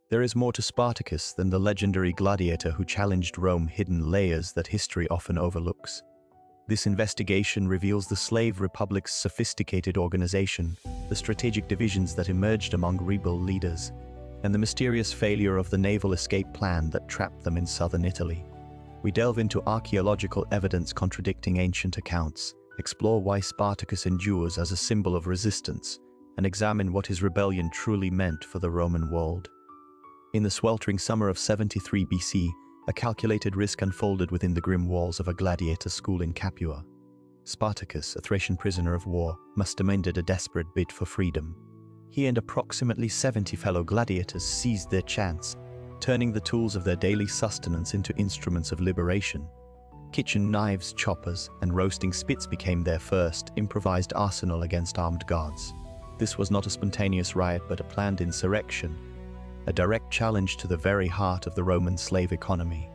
There is more to Spartacus than the legendary gladiator who challenged Rome, hidden layers that history often overlooks. This investigation reveals the slave republic's sophisticated organization, the strategic divisions that emerged among rebel leaders, and the mysterious failure of the naval escape plan that trapped them in southern Italy. We delve into archaeological evidence contradicting ancient accounts, explore why Spartacus endures as a symbol of resistance, and examine what his rebellion truly meant for the Roman world. In the sweltering summer of 73 BC, a calculated risk unfolded within the grim walls of a gladiator school in Capua. Spartacus, a Thracian prisoner of war, masterminded a desperate bid for freedom. He and approximately 70 fellow gladiators seized their chance, turning the tools of their daily sustenance into instruments of liberation. Kitchen knives, choppers, and roasting spits became their first improvised arsenal against armed guards. This was not a spontaneous riot but a planned insurrection, a direct challenge to the very heart of the Roman slave economy.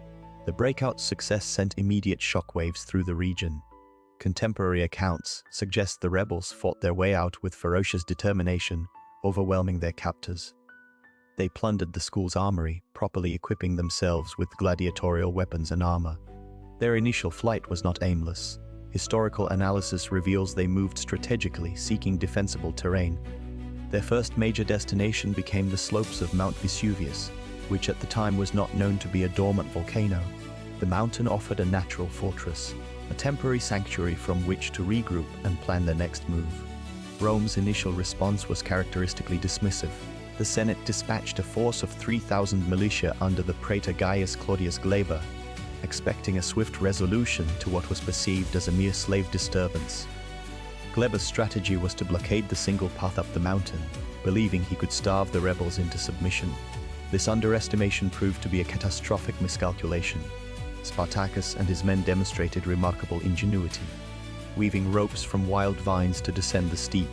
The breakout's success sent immediate shockwaves through the region. Contemporary accounts suggest the rebels fought their way out with ferocious determination, overwhelming their captors. They plundered the school's armory, properly equipping themselves with gladiatorial weapons and armor. Their initial flight was not aimless. Historical analysis reveals they moved strategically, seeking defensible terrain. Their first major destination became the slopes of Mount Vesuvius, which at the time was not known to be a dormant volcano. The mountain offered a natural fortress, a temporary sanctuary from which to regroup and plan their next move. Rome's initial response was characteristically dismissive. The Senate dispatched a force of 3,000 militia under the praetor Gaius Claudius Glaber, expecting a swift resolution to what was perceived as a mere slave disturbance. Glaber's strategy was to blockade the single path up the mountain, believing he could starve the rebels into submission. This underestimation proved to be a catastrophic miscalculation. Spartacus and his men demonstrated remarkable ingenuity, weaving ropes from wild vines to descend the steep,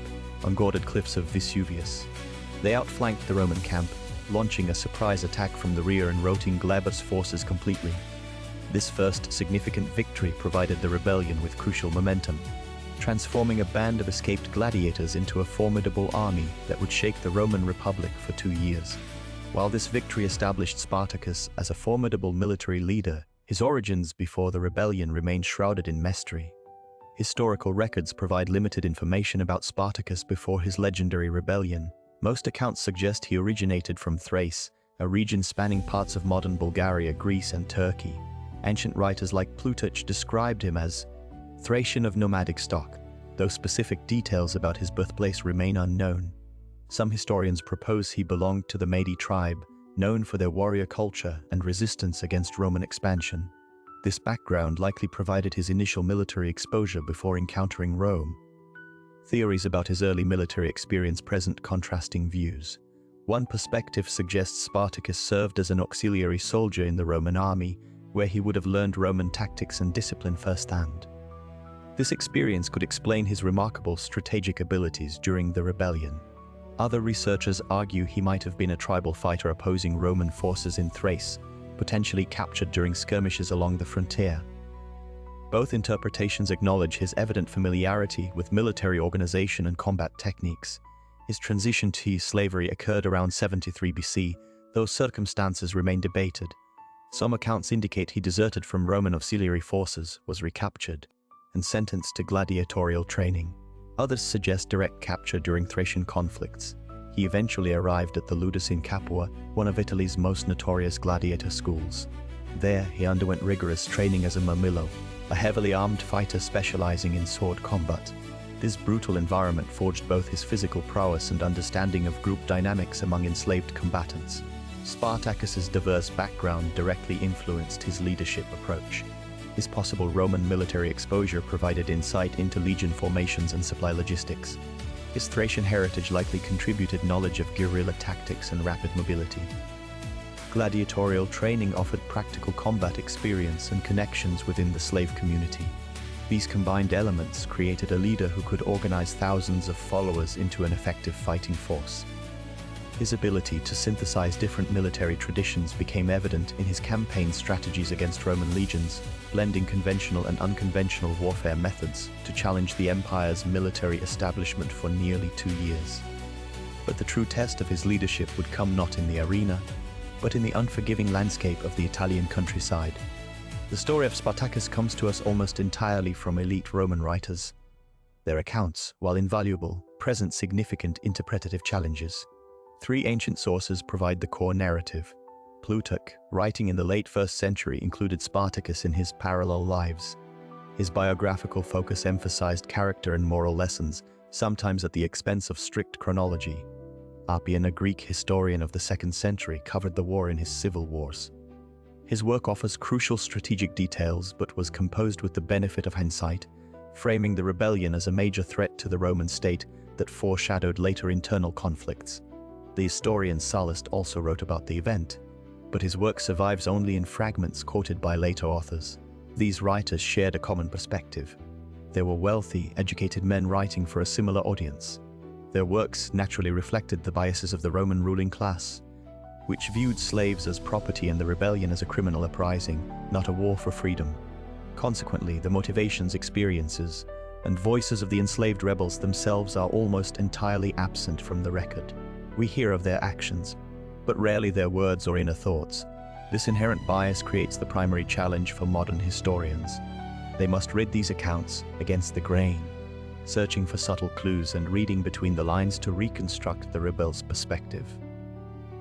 unguarded cliffs of Vesuvius. They outflanked the Roman camp, launching a surprise attack from the rear and routing Glaber's forces completely. This first significant victory provided the rebellion with crucial momentum, transforming a band of escaped gladiators into a formidable army that would shake the Roman Republic for 2 years. While this victory established Spartacus as a formidable military leader, his origins before the rebellion remained shrouded in mystery. Historical records provide limited information about Spartacus before his legendary rebellion. Most accounts suggest he originated from Thrace, a region spanning parts of modern Bulgaria, Greece, and Turkey. Ancient writers like Plutarch described him as Thracian of nomadic stock, though specific details about his birthplace remain unknown. Some historians propose he belonged to the Mede tribe, known for their warrior culture and resistance against Roman expansion. This background likely provided his initial military exposure before encountering Rome. Theories about his early military experience present contrasting views. One perspective suggests Spartacus served as an auxiliary soldier in the Roman army, where he would have learned Roman tactics and discipline firsthand. This experience could explain his remarkable strategic abilities during the rebellion. Other researchers argue he might have been a tribal fighter opposing Roman forces in Thrace, potentially captured during skirmishes along the frontier. Both interpretations acknowledge his evident familiarity with military organization and combat techniques. His transition to slavery occurred around 73 BC, though circumstances remain debated. Some accounts indicate he deserted from Roman auxiliary forces, was recaptured, and sentenced to gladiatorial training. Others suggest direct capture during Thracian conflicts. He eventually arrived at the Ludus in Capua, one of Italy's most notorious gladiator schools. There, he underwent rigorous training as a mirmillo, a heavily armed fighter specializing in sword combat. This brutal environment forged both his physical prowess and understanding of group dynamics among enslaved combatants. Spartacus's diverse background directly influenced his leadership approach. His possible Roman military exposure provided insight into legion formations and supply logistics. His Thracian heritage likely contributed knowledge of guerrilla tactics and rapid mobility. Gladiatorial training offered practical combat experience and connections within the slave community. These combined elements created a leader who could organize thousands of followers into an effective fighting force. His ability to synthesize different military traditions became evident in his campaign strategies against Roman legions, blending conventional and unconventional warfare methods to challenge the empire's military establishment for nearly 2 years. But the true test of his leadership would come not in the arena, but in the unforgiving landscape of the Italian countryside. The story of Spartacus comes to us almost entirely from elite Roman writers. Their accounts, while invaluable, present significant interpretative challenges. Three ancient sources provide the core narrative. Plutarch, writing in the late 1st century, included Spartacus in his parallel lives. His biographical focus emphasized character and moral lessons, sometimes at the expense of strict chronology. Appian, a Greek historian of the 2nd century, covered the war in his civil wars. His work offers crucial strategic details but was composed with the benefit of hindsight, framing the rebellion as a major threat to the Roman state that foreshadowed later internal conflicts. The historian Sallust also wrote about the event, but his work survives only in fragments quoted by later authors. These writers shared a common perspective. They were wealthy, educated men writing for a similar audience. Their works naturally reflected the biases of the Roman ruling class, which viewed slaves as property and the rebellion as a criminal uprising, not a war for freedom. Consequently, the motivations, experiences, and voices of the enslaved rebels themselves are almost entirely absent from the record. We hear of their actions, but rarely their words or inner thoughts. This inherent bias creates the primary challenge for modern historians. They must rid these accounts against the grain, searching for subtle clues and reading between the lines to reconstruct the rebels' perspective.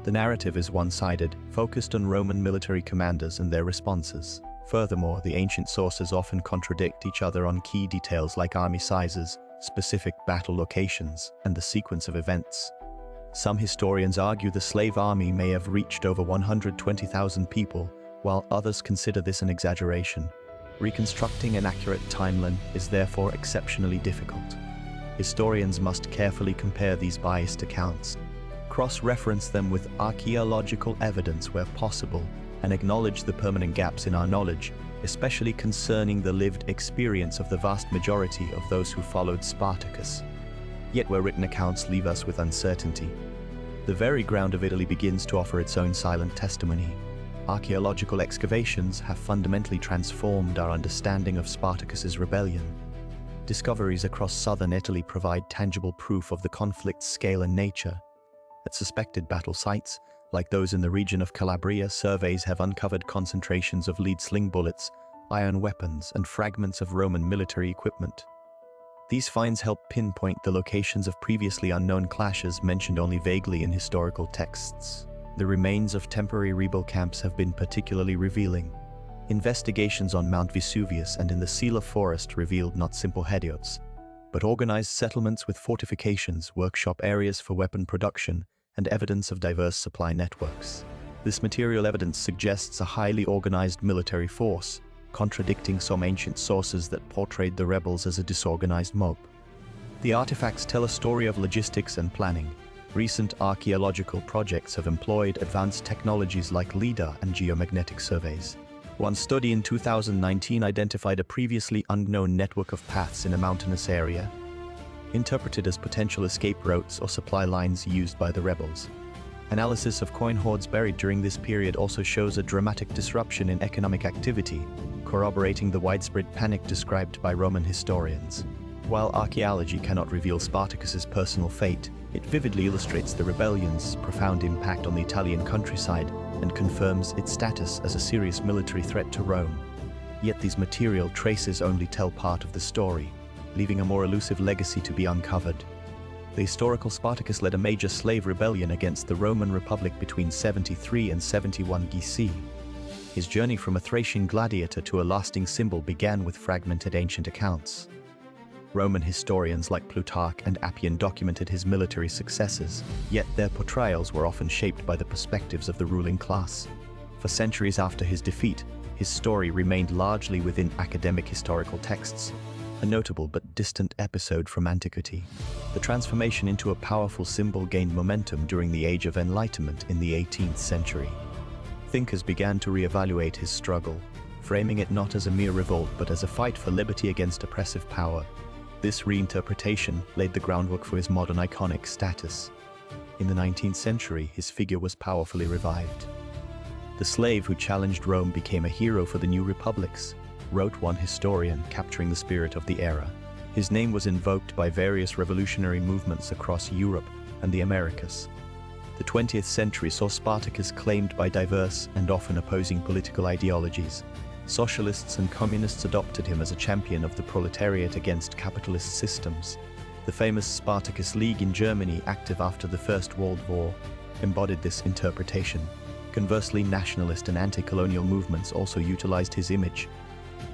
The narrative is one-sided, focused on Roman military commanders and their responses. Furthermore, the ancient sources often contradict each other on key details like army sizes, specific battle locations, and the sequence of events. Some historians argue the slave army may have reached over 120,000 people, while others consider this an exaggeration. Reconstructing an accurate timeline is therefore exceptionally difficult. Historians must carefully compare these biased accounts, cross-reference them with archaeological evidence where possible, and acknowledge the permanent gaps in our knowledge, especially concerning the lived experience of the vast majority of those who followed Spartacus. Yet where written accounts leave us with uncertainty, the very ground of Italy begins to offer its own silent testimony. Archaeological excavations have fundamentally transformed our understanding of Spartacus's rebellion. Discoveries across southern Italy provide tangible proof of the conflict's scale and nature. At suspected battle sites, like those in the region of Calabria, surveys have uncovered concentrations of lead sling bullets, iron weapons, and fragments of Roman military equipment. These finds help pinpoint the locations of previously unknown clashes mentioned only vaguely in historical texts. The remains of temporary rebel camps have been particularly revealing. Investigations on Mount Vesuvius and in the Sela forest revealed not simple hediots, but organized settlements with fortifications, workshop areas for weapon production, and evidence of diverse supply networks. This material evidence suggests a highly organized military force, contradicting some ancient sources that portrayed the rebels as a disorganized mob. The artifacts tell a story of logistics and planning. Recent archaeological projects have employed advanced technologies like LIDAR and geomagnetic surveys. One study in 2019 identified a previously unknown network of paths in a mountainous area, interpreted as potential escape routes or supply lines used by the rebels. Analysis of coin hoards buried during this period also shows a dramatic disruption in economic activity, corroborating the widespread panic described by Roman historians. While archaeology cannot reveal Spartacus's personal fate, it vividly illustrates the rebellion's profound impact on the Italian countryside and confirms its status as a serious military threat to Rome. Yet these material traces only tell part of the story, leaving a more elusive legacy to be uncovered. The historical Spartacus led a major slave rebellion against the Roman Republic between 73 and 71 BC. His journey from a Thracian gladiator to a lasting symbol began with fragmented ancient accounts. Roman historians like Plutarch and Appian documented his military successes, yet their portrayals were often shaped by the perspectives of the ruling class. For centuries after his defeat, his story remained largely within academic historical texts, a notable but distant episode from antiquity. The transformation into a powerful symbol gained momentum during the Age of Enlightenment in the 18th century. Thinkers began to reevaluate his struggle, framing it not as a mere revolt but as a fight for liberty against oppressive power. This reinterpretation laid the groundwork for his modern iconic status. In the 19th century, his figure was powerfully revived. The slave who challenged Rome became a hero for the new republics, wrote one historian, capturing the spirit of the era. His name was invoked by various revolutionary movements across Europe and the Americas. The 20th century saw Spartacus claimed by diverse and often opposing political ideologies. Socialists and communists adopted him as a champion of the proletariat against capitalist systems. The famous Spartacus League in Germany, active after the First World War, embodied this interpretation. Conversely, nationalist and anti-colonial movements also utilized his image,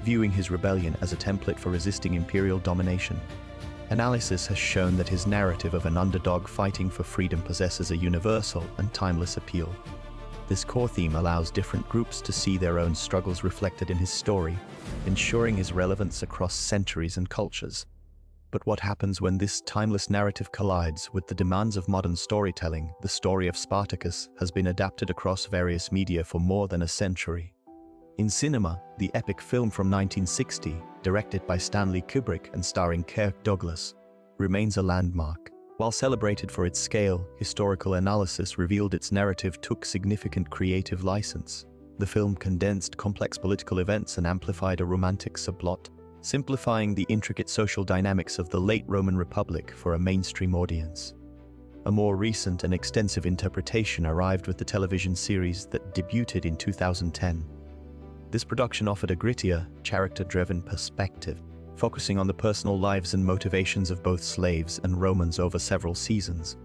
viewing his rebellion as a template for resisting imperial domination. Analysis has shown that his narrative of an underdog fighting for freedom possesses a universal and timeless appeal. This core theme allows different groups to see their own struggles reflected in his story, ensuring his relevance across centuries and cultures. But what happens when this timeless narrative collides with the demands of modern storytelling? The story of Spartacus has been adapted across various media for more than a century. In cinema, the epic film from 1960, directed by Stanley Kubrick and starring Kirk Douglas, remains a landmark. While celebrated for its scale, historical analysis revealed its narrative took significant creative license. The film condensed complex political events and amplified a romantic subplot, simplifying the intricate social dynamics of the late Roman Republic for a mainstream audience. A more recent and extensive interpretation arrived with the television series that debuted in 2010. This production offered a grittier, character-driven perspective, focusing on the personal lives and motivations of both slaves and Romans over several seasons.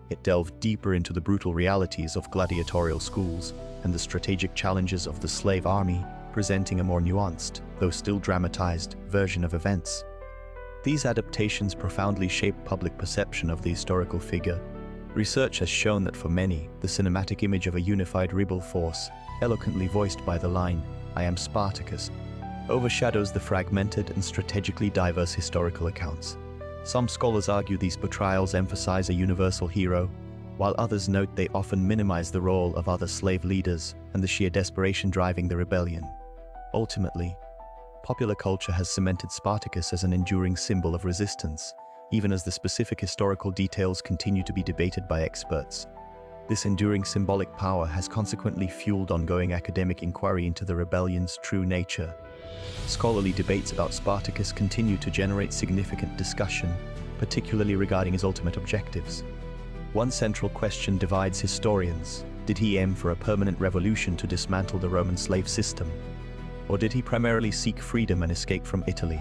It delved deeper into the brutal realities of gladiatorial schools and the strategic challenges of the slave army, presenting a more nuanced, though still dramatized, version of events. These adaptations profoundly shaped public perception of the historical figure. Research has shown that for many, the cinematic image of a unified rebel force, eloquently voiced by the line, "I am Spartacus," overshadows the fragmented and strategically diverse historical accounts. Some scholars argue these portrayals emphasize a universal hero, while others note they often minimize the role of other slave leaders and the sheer desperation driving the rebellion. Ultimately, popular culture has cemented Spartacus as an enduring symbol of resistance, even as the specific historical details continue to be debated by experts. This enduring symbolic power has consequently fueled ongoing academic inquiry into the rebellion's true nature. Scholarly debates about Spartacus continue to generate significant discussion, particularly regarding his ultimate objectives. One central question divides historians. Did he aim for a permanent revolution to dismantle the Roman slave system? Or did he primarily seek freedom and escape from Italy?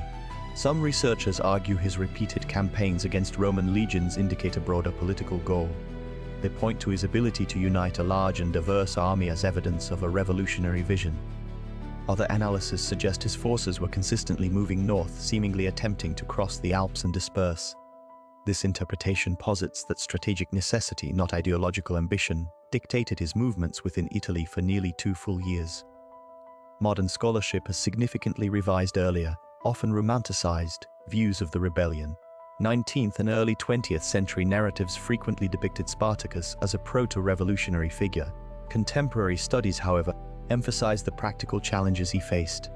Some researchers argue his repeated campaigns against Roman legions indicate a broader political goal. They point to his ability to unite a large and diverse army as evidence of a revolutionary vision. Other analyses suggest his forces were consistently moving north, seemingly attempting to cross the Alps and disperse. This interpretation posits that strategic necessity, not ideological ambition, dictated his movements within Italy for nearly 2 full years. Modern scholarship has significantly revised earlier, often romanticized, views of the rebellion. 19th and early 20th century narratives frequently depicted Spartacus as a proto-revolutionary figure. Contemporary studies, however, emphasize the practical challenges he faced.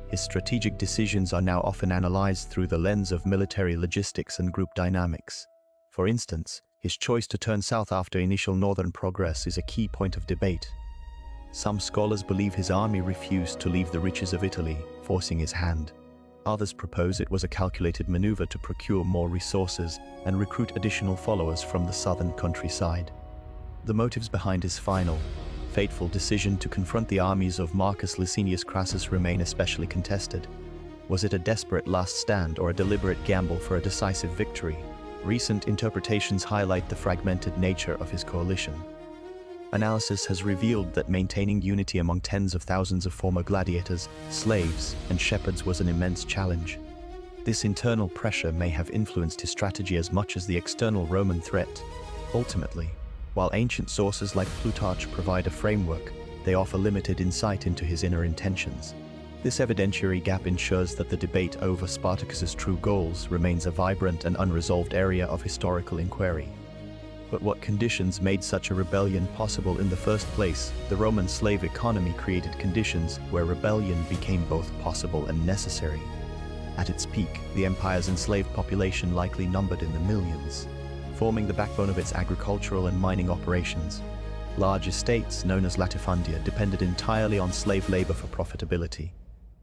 His strategic decisions are now often analyzed through the lens of military logistics and group dynamics. For instance, his choice to turn south after initial northern progress is a key point of debate. Some scholars believe his army refused to leave the riches of Italy, forcing his hand. Others propose it was a calculated maneuver to procure more resources and recruit additional followers from the southern countryside. The motives behind his final, fateful decision to confront the armies of Marcus Licinius Crassus remain especially contested. Was it a desperate last stand or a deliberate gamble for a decisive victory? Recent interpretations highlight the fragmented nature of his coalition. Analysis has revealed that maintaining unity among tens of thousands of former gladiators, slaves, and shepherds was an immense challenge. This internal pressure may have influenced his strategy as much as the external Roman threat. Ultimately, while ancient sources like Plutarch provide a framework, they offer limited insight into his inner intentions. This evidentiary gap ensures that the debate over Spartacus's true goals remains a vibrant and unresolved area of historical inquiry. But what conditions made such a rebellion possible in the first place? The Roman slave economy created conditions where rebellion became both possible and necessary. At its peak, the empire's enslaved population likely numbered in the millions, forming the backbone of its agricultural and mining operations. Large estates, known as latifundia, depended entirely on slave labor for profitability.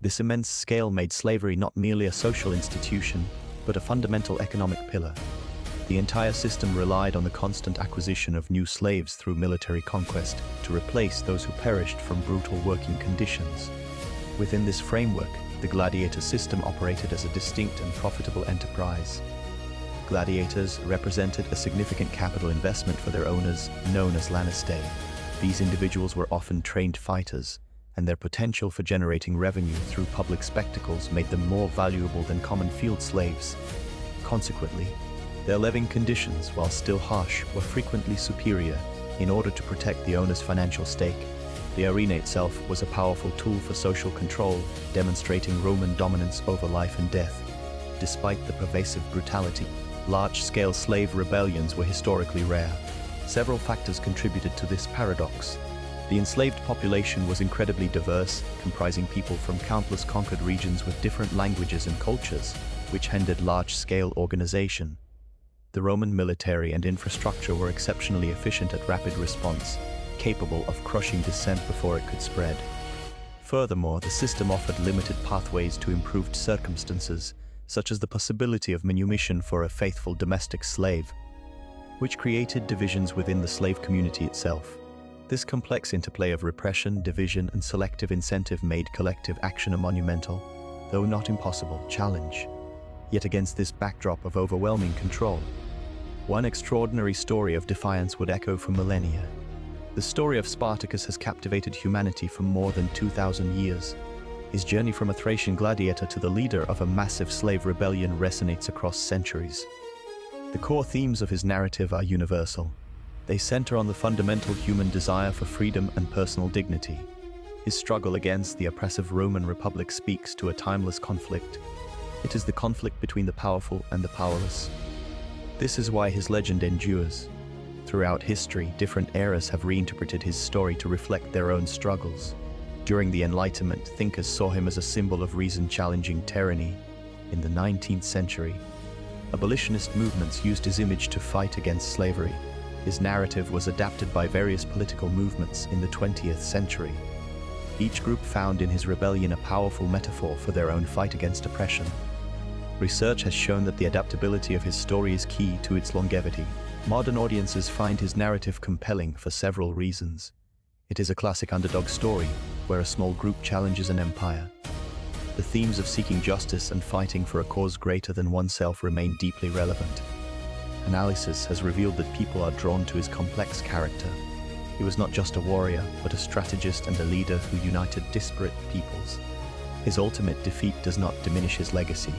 This immense scale made slavery not merely a social institution, but a fundamental economic pillar. The entire system relied on the constant acquisition of new slaves through military conquest to replace those who perished from brutal working conditions. Within this framework, the gladiator system operated as a distinct and profitable enterprise. Gladiators represented a significant capital investment for their owners, known as lanistei. These individuals were often trained fighters, and their potential for generating revenue through public spectacles made them more valuable than common field slaves. Consequently, their living conditions, while still harsh, were frequently superior. In order to protect the owner's financial stake, the arena itself was a powerful tool for social control, demonstrating Roman dominance over life and death. Despite the pervasive brutality, large-scale slave rebellions were historically rare. Several factors contributed to this paradox. The enslaved population was incredibly diverse, comprising people from countless conquered regions with different languages and cultures, which hindered large-scale organization. The Roman military and infrastructure were exceptionally efficient at rapid response, capable of crushing dissent before it could spread. Furthermore, the system offered limited pathways to improved circumstances, such as the possibility of manumission for a faithful domestic slave, which created divisions within the slave community itself. This complex interplay of repression, division, and selective incentive made collective action a monumental, though not impossible, challenge. Yet against this backdrop of overwhelming control, one extraordinary story of defiance would echo for millennia. The story of Spartacus has captivated humanity for more than 2,000 years. His journey from a Thracian gladiator to the leader of a massive slave rebellion resonates across centuries. The core themes of his narrative are universal. They center on the fundamental human desire for freedom and personal dignity. His struggle against the oppressive Roman Republic speaks to a timeless conflict. It is the conflict between the powerful and the powerless. This is why his legend endures. Throughout history, different eras have reinterpreted his story to reflect their own struggles. During the Enlightenment, thinkers saw him as a symbol of reason challenging tyranny. In the 19th century, abolitionist movements used his image to fight against slavery. His narrative was adapted by various political movements in the 20th century. Each group found in his rebellion a powerful metaphor for their own fight against oppression. Research has shown that the adaptability of his story is key to its longevity. Modern audiences find his narrative compelling for several reasons. It is a classic underdog story, where a small group challenges an empire. The themes of seeking justice and fighting for a cause greater than oneself remain deeply relevant. Analysis has revealed that people are drawn to his complex character. He was not just a warrior, but a strategist and a leader who united disparate peoples. His ultimate defeat does not diminish his legacy.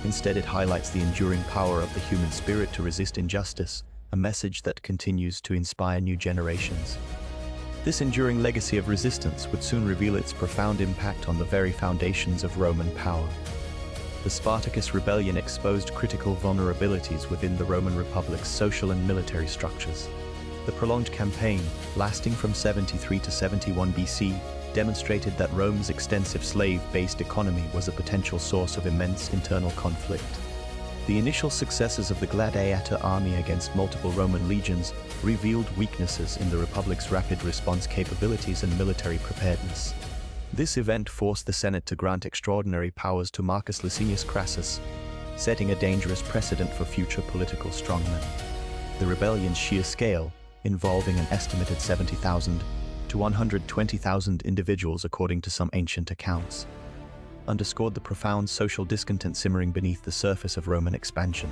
Instead, it highlights the enduring power of the human spirit to resist injustice, a message that continues to inspire new generations. This enduring legacy of resistance would soon reveal its profound impact on the very foundations of Roman power. The Spartacus rebellion exposed critical vulnerabilities within the Roman Republic's social and military structures. The prolonged campaign, lasting from 73 to 71 BC, demonstrated that Rome's extensive slave-based economy was a potential source of immense internal conflict. The initial successes of the gladiator army against multiple Roman legions revealed weaknesses in the Republic's rapid response capabilities and military preparedness. This event forced the Senate to grant extraordinary powers to Marcus Licinius Crassus, setting a dangerous precedent for future political strongmen. The rebellion's sheer scale, involving an estimated 70,000 to 120,000 individuals according to some ancient accounts, underscored the profound social discontent simmering beneath the surface of Roman expansion.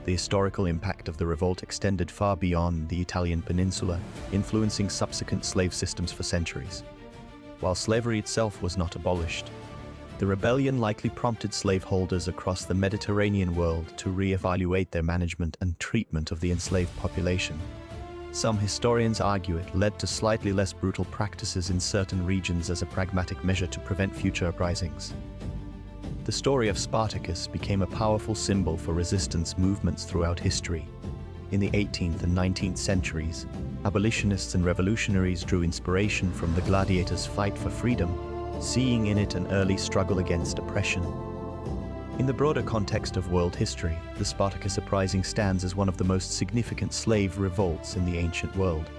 The historical impact of the revolt extended far beyond the Italian peninsula, influencing subsequent slave systems for centuries. While slavery itself was not abolished, the rebellion likely prompted slaveholders across the Mediterranean world to re-evaluate their management and treatment of the enslaved population. Some historians argue it led to slightly less brutal practices in certain regions as a pragmatic measure to prevent future uprisings. The story of Spartacus became a powerful symbol for resistance movements throughout history. In the 18th and 19th centuries, abolitionists and revolutionaries drew inspiration from the gladiators' fight for freedom, seeing in it an early struggle against oppression. In the broader context of world history, the Spartacus uprising stands as one of the most significant slave revolts in the ancient world.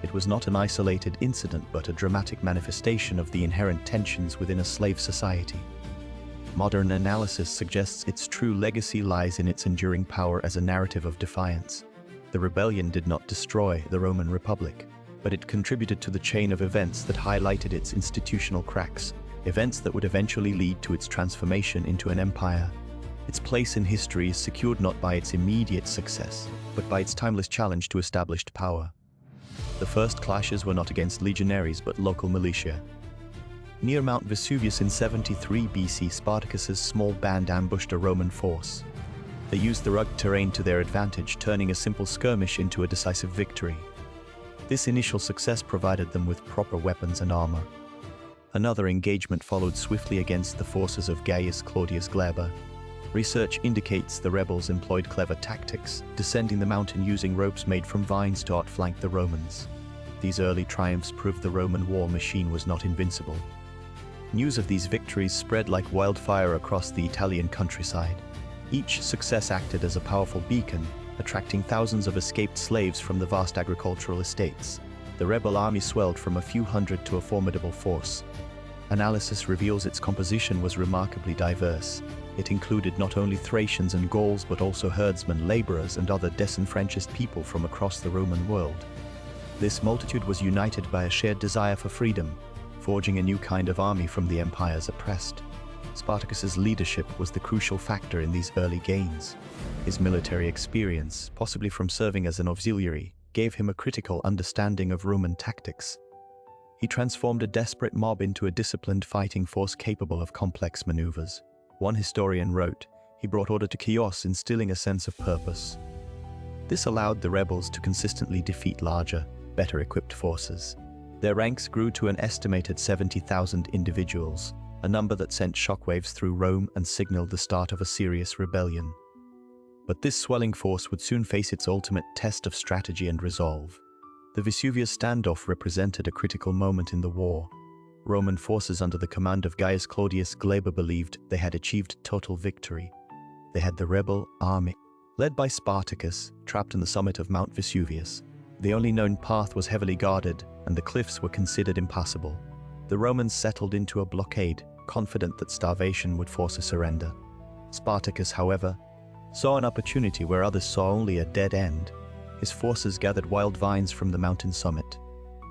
It was not an isolated incident, but a dramatic manifestation of the inherent tensions within a slave society. Modern analysis suggests its true legacy lies in its enduring power as a narrative of defiance. The rebellion did not destroy the Roman Republic, but it contributed to the chain of events that highlighted its institutional cracks, events that would eventually lead to its transformation into an empire. Its place in history is secured not by its immediate success, but by its timeless challenge to established power. The first clashes were not against legionaries but local militia. Near Mount Vesuvius in 73 BC, Spartacus's small band ambushed a Roman force. They used the rugged terrain to their advantage, turning a simple skirmish into a decisive victory. This initial success provided them with proper weapons and armor. Another engagement followed swiftly against the forces of Gaius Claudius Glaber. Research indicates the rebels employed clever tactics, descending the mountain using ropes made from vines to outflank the Romans. These early triumphs proved the Roman war machine was not invincible. News of these victories spread like wildfire across the Italian countryside. Each success acted as a powerful beacon, attracting thousands of escaped slaves from the vast agricultural estates. The rebel army swelled from a few hundred to a formidable force. Analysis reveals its composition was remarkably diverse. It included not only Thracians and Gauls but also herdsmen, laborers, and other disenfranchised people from across the Roman world. This multitude was united by a shared desire for freedom, forging a new kind of army from the empire's oppressed. Spartacus's leadership was the crucial factor in these early gains. His military experience, possibly from serving as an auxiliary, gave him a critical understanding of Roman tactics. He transformed a desperate mob into a disciplined fighting force capable of complex maneuvers. One historian wrote, "He brought order to chaos, instilling a sense of purpose." This allowed the rebels to consistently defeat larger, better equipped forces. Their ranks grew to an estimated 70,000 individuals, a number that sent shockwaves through Rome and signaled the start of a serious rebellion. But this swelling force would soon face its ultimate test of strategy and resolve. The Vesuvius standoff represented a critical moment in the war. Roman forces under the command of Gaius Claudius Glaber believed they had achieved total victory. They had the rebel army, led by Spartacus, trapped in the summit of Mount Vesuvius. The only known path was heavily guarded, and the cliffs were considered impassable. The Romans settled into a blockade, confident that starvation would force a surrender. Spartacus, however, saw an opportunity where others saw only a dead end. His forces gathered wild vines from the mountain summit.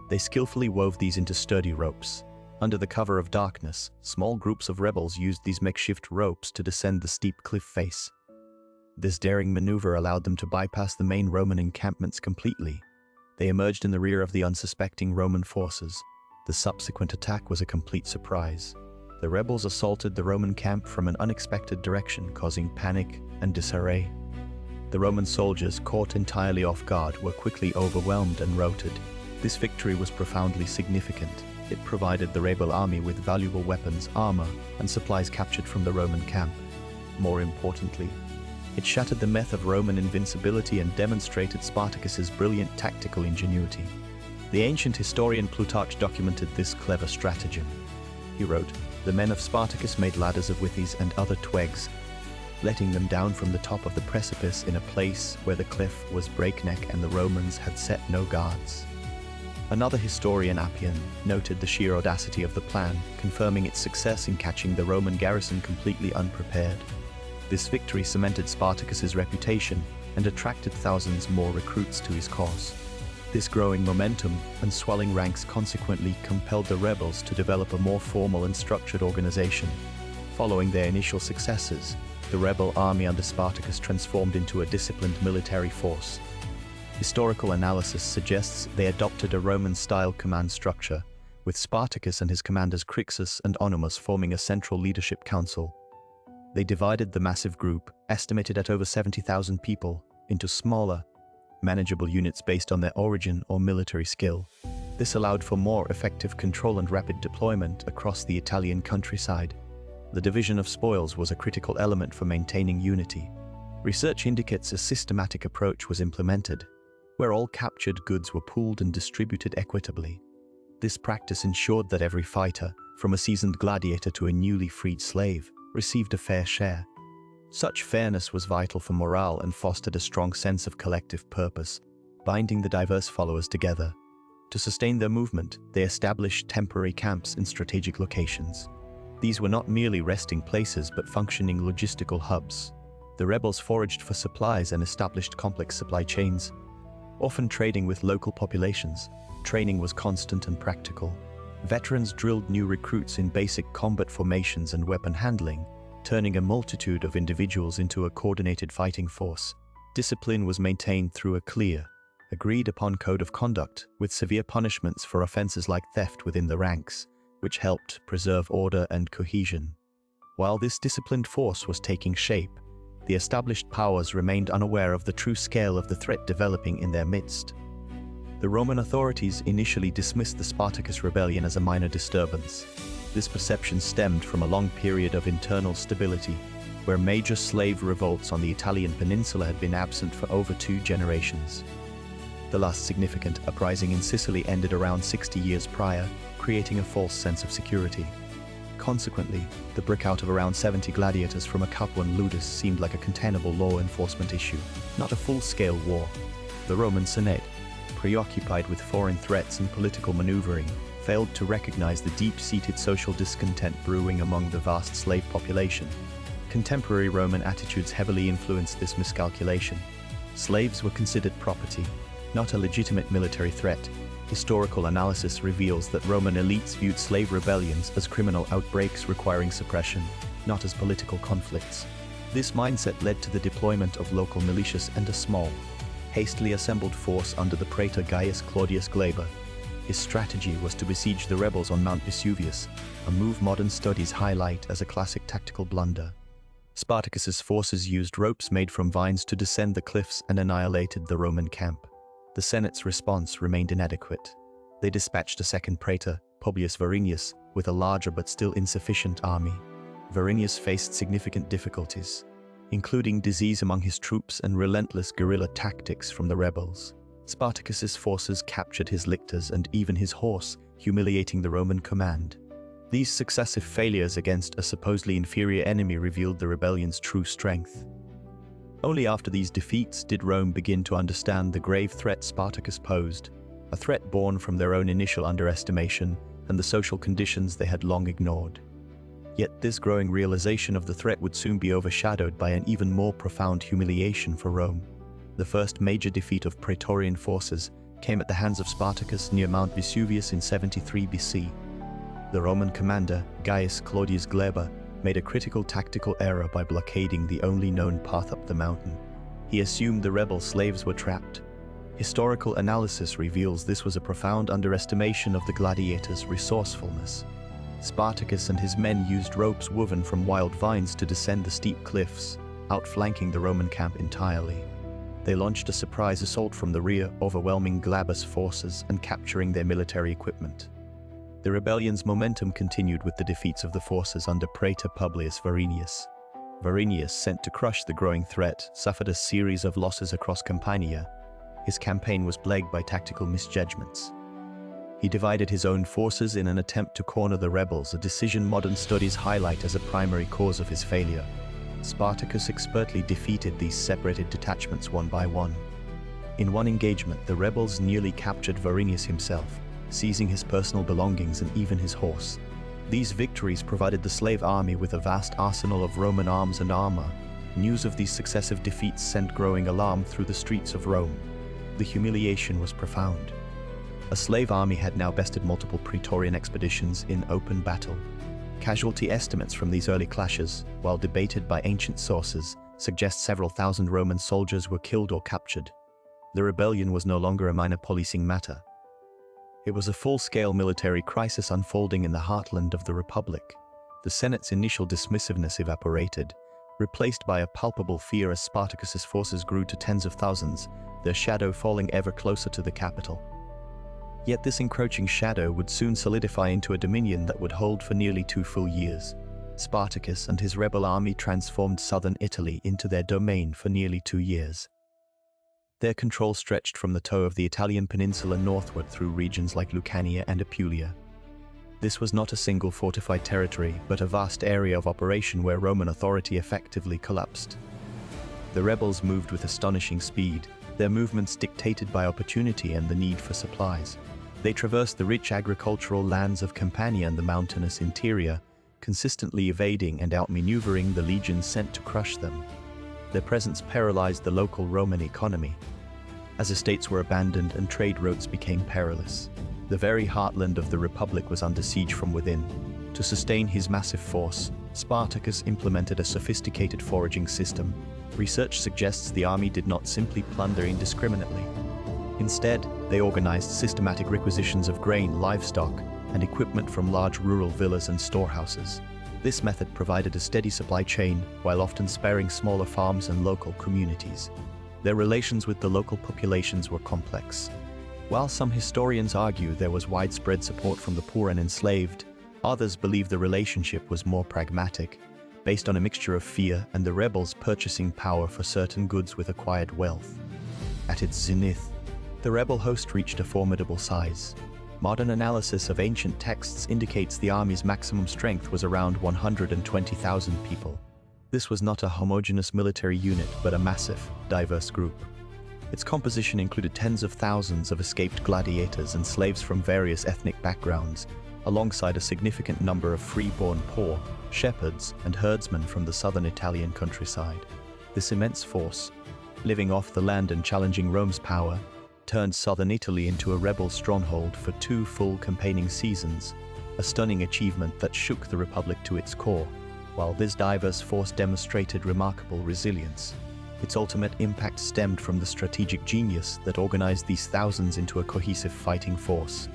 They skillfully wove these into sturdy ropes. Under the cover of darkness, small groups of rebels used these makeshift ropes to descend the steep cliff face. This daring maneuver allowed them to bypass the main Roman encampments completely. They emerged in the rear of the unsuspecting Roman forces. The subsequent attack was a complete surprise. The rebels assaulted the Roman camp from an unexpected direction, causing panic and disarray. The Roman soldiers, caught entirely off guard, were quickly overwhelmed and routed. This victory was profoundly significant. It provided the rebel army with valuable weapons, armor, and supplies captured from the Roman camp. More importantly, it shattered the myth of Roman invincibility and demonstrated Spartacus's brilliant tactical ingenuity. The ancient historian Plutarch documented this clever stratagem. He wrote, "The men of Spartacus made ladders of withies and other twigs, letting them down from the top of the precipice in a place where the cliff was breakneck and the Romans had set no guards." Another historian, Appian, noted the sheer audacity of the plan, confirming its success in catching the Roman garrison completely unprepared. This victory cemented Spartacus's reputation and attracted thousands more recruits to his cause. This growing momentum and swelling ranks consequently compelled the rebels to develop a more formal and structured organization. Following their initial successes, the rebel army under Spartacus transformed into a disciplined military force. Historical analysis suggests they adopted a Roman-style command structure, with Spartacus and his commanders Crixus and Onomus forming a central leadership council. They divided the massive group, estimated at over 70,000 people, into smaller, manageable units based on their origin or military skill. This allowed for more effective control and rapid deployment across the Italian countryside. The division of spoils was a critical element for maintaining unity. Research indicates a systematic approach was implemented, where all captured goods were pooled and distributed equitably. This practice ensured that every fighter, from a seasoned gladiator to a newly freed slave, received a fair share. Such fairness was vital for morale and fostered a strong sense of collective purpose, binding the diverse followers together. To sustain their movement, they established temporary camps in strategic locations. These were not merely resting places but functioning logistical hubs. The rebels foraged for supplies and established complex supply chains, often trading with local populations. Training was constant and practical. Veterans drilled new recruits in basic combat formations and weapon handling, turning a multitude of individuals into a coordinated fighting force. Discipline was maintained through a clear, agreed-upon code of conduct, with severe punishments for offenses like theft within the ranks, which helped preserve order and cohesion. While this disciplined force was taking shape, the established powers remained unaware of the true scale of the threat developing in their midst. The Roman authorities initially dismissed the Spartacus rebellion as a minor disturbance. This perception stemmed from a long period of internal stability, where major slave revolts on the Italian peninsula had been absent for over 2 generations. The last significant uprising in Sicily ended around 60 years prior, creating a false sense of security. Consequently, the breakout of around 70 gladiators from a Capuan ludus seemed like a containable law enforcement issue, not a full-scale war. The Roman Senate, preoccupied with foreign threats and political maneuvering, failed to recognize the deep-seated social discontent brewing among the vast slave population. Contemporary Roman attitudes heavily influenced this miscalculation. Slaves were considered property, not a legitimate military threat. Historical analysis reveals that Roman elites viewed slave rebellions as criminal outbreaks requiring suppression, not as political conflicts. This mindset led to the deployment of local militias and a small, hastily assembled force under the praetor Gaius Claudius Glaber. His strategy was to besiege the rebels on Mount Vesuvius, a move modern studies highlight as a classic tactical blunder. Spartacus's forces used ropes made from vines to descend the cliffs and annihilated the Roman camp. The Senate's response remained inadequate. They dispatched a second praetor, Publius Varinius, with a larger but still insufficient army. Varinius faced significant difficulties, including disease among his troops and relentless guerrilla tactics from the rebels. Spartacus's forces captured his lictors and even his horse, humiliating the Roman command. These successive failures against a supposedly inferior enemy revealed the rebellion's true strength. Only after these defeats did Rome begin to understand the grave threat Spartacus posed, a threat born from their own initial underestimation and the social conditions they had long ignored. Yet this growing realization of the threat would soon be overshadowed by an even more profound humiliation for Rome. The first major defeat of Praetorian forces came at the hands of Spartacus near Mount Vesuvius in 73 BC. The Roman commander, Gaius Claudius Glaber, made a critical tactical error by blockading the only known path up the mountain. He assumed the rebel slaves were trapped. Historical analysis reveals this was a profound underestimation of the gladiators' resourcefulness. Spartacus and his men used ropes woven from wild vines to descend the steep cliffs, outflanking the Roman camp entirely. They launched a surprise assault from the rear, overwhelming Glaber's forces and capturing their military equipment. The rebellion's momentum continued with the defeats of the forces under Praetor Publius Varinius. Varinius, sent to crush the growing threat, suffered a series of losses across Campania. His campaign was plagued by tactical misjudgments. He divided his own forces in an attempt to corner the rebels, a decision modern studies highlight as a primary cause of his failure. Spartacus expertly defeated these separated detachments one by one. In one engagement, the rebels nearly captured Varinius himself, seizing his personal belongings and even his horse. These victories provided the slave army with a vast arsenal of Roman arms and armor. News of these successive defeats sent growing alarm through the streets of Rome. The humiliation was profound. A slave army had now bested multiple Praetorian expeditions in open battle. Casualty estimates from these early clashes, while debated by ancient sources, suggest several thousand Roman soldiers were killed or captured. The rebellion was no longer a minor policing matter. It was a full-scale military crisis unfolding in the heartland of the Republic. The Senate's initial dismissiveness evaporated, replaced by a palpable fear as Spartacus's forces grew to tens of thousands, their shadow falling ever closer to the capital. Yet this encroaching shadow would soon solidify into a dominion that would hold for nearly 2 full years. Spartacus and his rebel army transformed southern Italy into their domain for nearly 2 years. Their control stretched from the toe of the Italian peninsula northward through regions like Lucania and Apulia. This was not a single fortified territory, but a vast area of operation where Roman authority effectively collapsed. The rebels moved with astonishing speed, their movements dictated by opportunity and the need for supplies. They traversed the rich agricultural lands of Campania and the mountainous interior, consistently evading and outmaneuvering the legions sent to crush them. Their presence paralyzed the local Roman economy, as estates were abandoned and trade routes became perilous. The very heartland of the Republic was under siege from within. To sustain his massive force, Spartacus implemented a sophisticated foraging system. Research suggests the army did not simply plunder indiscriminately. Instead, they organized systematic requisitions of grain, livestock, and equipment from large rural villas and storehouses. This method provided a steady supply chain while often sparing smaller farms and local communities. Their relations with the local populations were complex. While some historians argue there was widespread support from the poor and enslaved, others believe the relationship was more pragmatic, based on a mixture of fear and the rebels' purchasing power for certain goods with acquired wealth. At its zenith, the rebel host reached a formidable size. Modern analysis of ancient texts indicates the army's maximum strength was around 120,000 people. This was not a homogeneous military unit, but a massive, diverse group. Its composition included tens of thousands of escaped gladiators and slaves from various ethnic backgrounds, alongside a significant number of free-born poor, shepherds, and herdsmen from the southern Italian countryside. This immense force, living off the land and challenging Rome's power, turned southern Italy into a rebel stronghold for 2 full campaigning seasons, a stunning achievement that shook the Republic to its core. While this diverse force demonstrated remarkable resilience, its ultimate impact stemmed from the strategic genius that organized these thousands into a cohesive fighting force.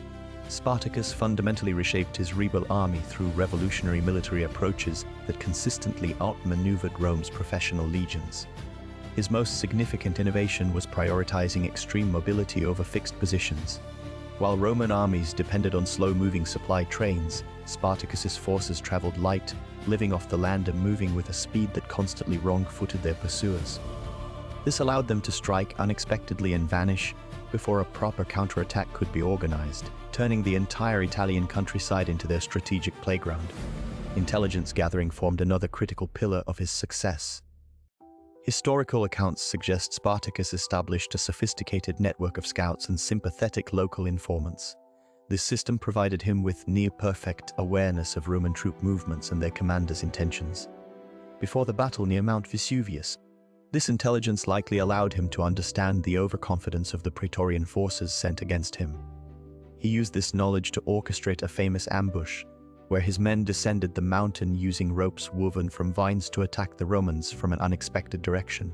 Spartacus fundamentally reshaped his rebel army through revolutionary military approaches that consistently outmaneuvered Rome's professional legions. His most significant innovation was prioritizing extreme mobility over fixed positions. While Roman armies depended on slow-moving supply trains, Spartacus's forces traveled light, living off the land and moving with a speed that constantly wrong-footed their pursuers. This allowed them to strike unexpectedly and vanish before a proper counterattack could be organized, turning the entire Italian countryside into their strategic playground. Intelligence gathering formed another critical pillar of his success. Historical accounts suggest Spartacus established a sophisticated network of scouts and sympathetic local informants. This system provided him with near-perfect awareness of Roman troop movements and their commanders' intentions. Before the battle near Mount Vesuvius, this intelligence likely allowed him to understand the overconfidence of the Praetorian forces sent against him. He used this knowledge to orchestrate a famous ambush, where his men descended the mountain using ropes woven from vines to attack the Romans from an unexpected direction.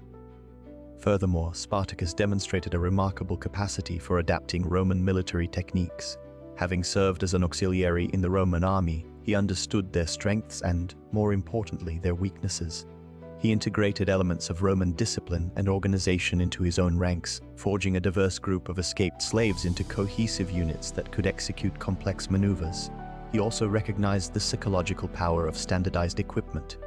Furthermore, Spartacus demonstrated a remarkable capacity for adapting Roman military techniques. Having served as an auxiliary in the Roman army, he understood their strengths and, more importantly, their weaknesses. He integrated elements of Roman discipline and organization into his own ranks, forging a diverse group of escaped slaves into cohesive units that could execute complex maneuvers. He also recognized the psychological power of standardized equipment.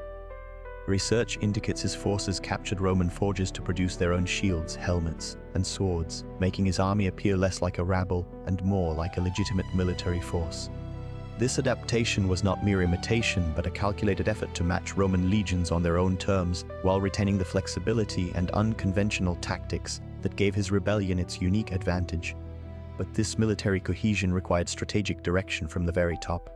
Research indicates his forces captured Roman forges to produce their own shields, helmets, and swords, making his army appear less like a rabble and more like a legitimate military force. This adaptation was not mere imitation, but a calculated effort to match Roman legions on their own terms, while retaining the flexibility and unconventional tactics that gave his rebellion its unique advantage. But this military cohesion required strategic direction from the very top,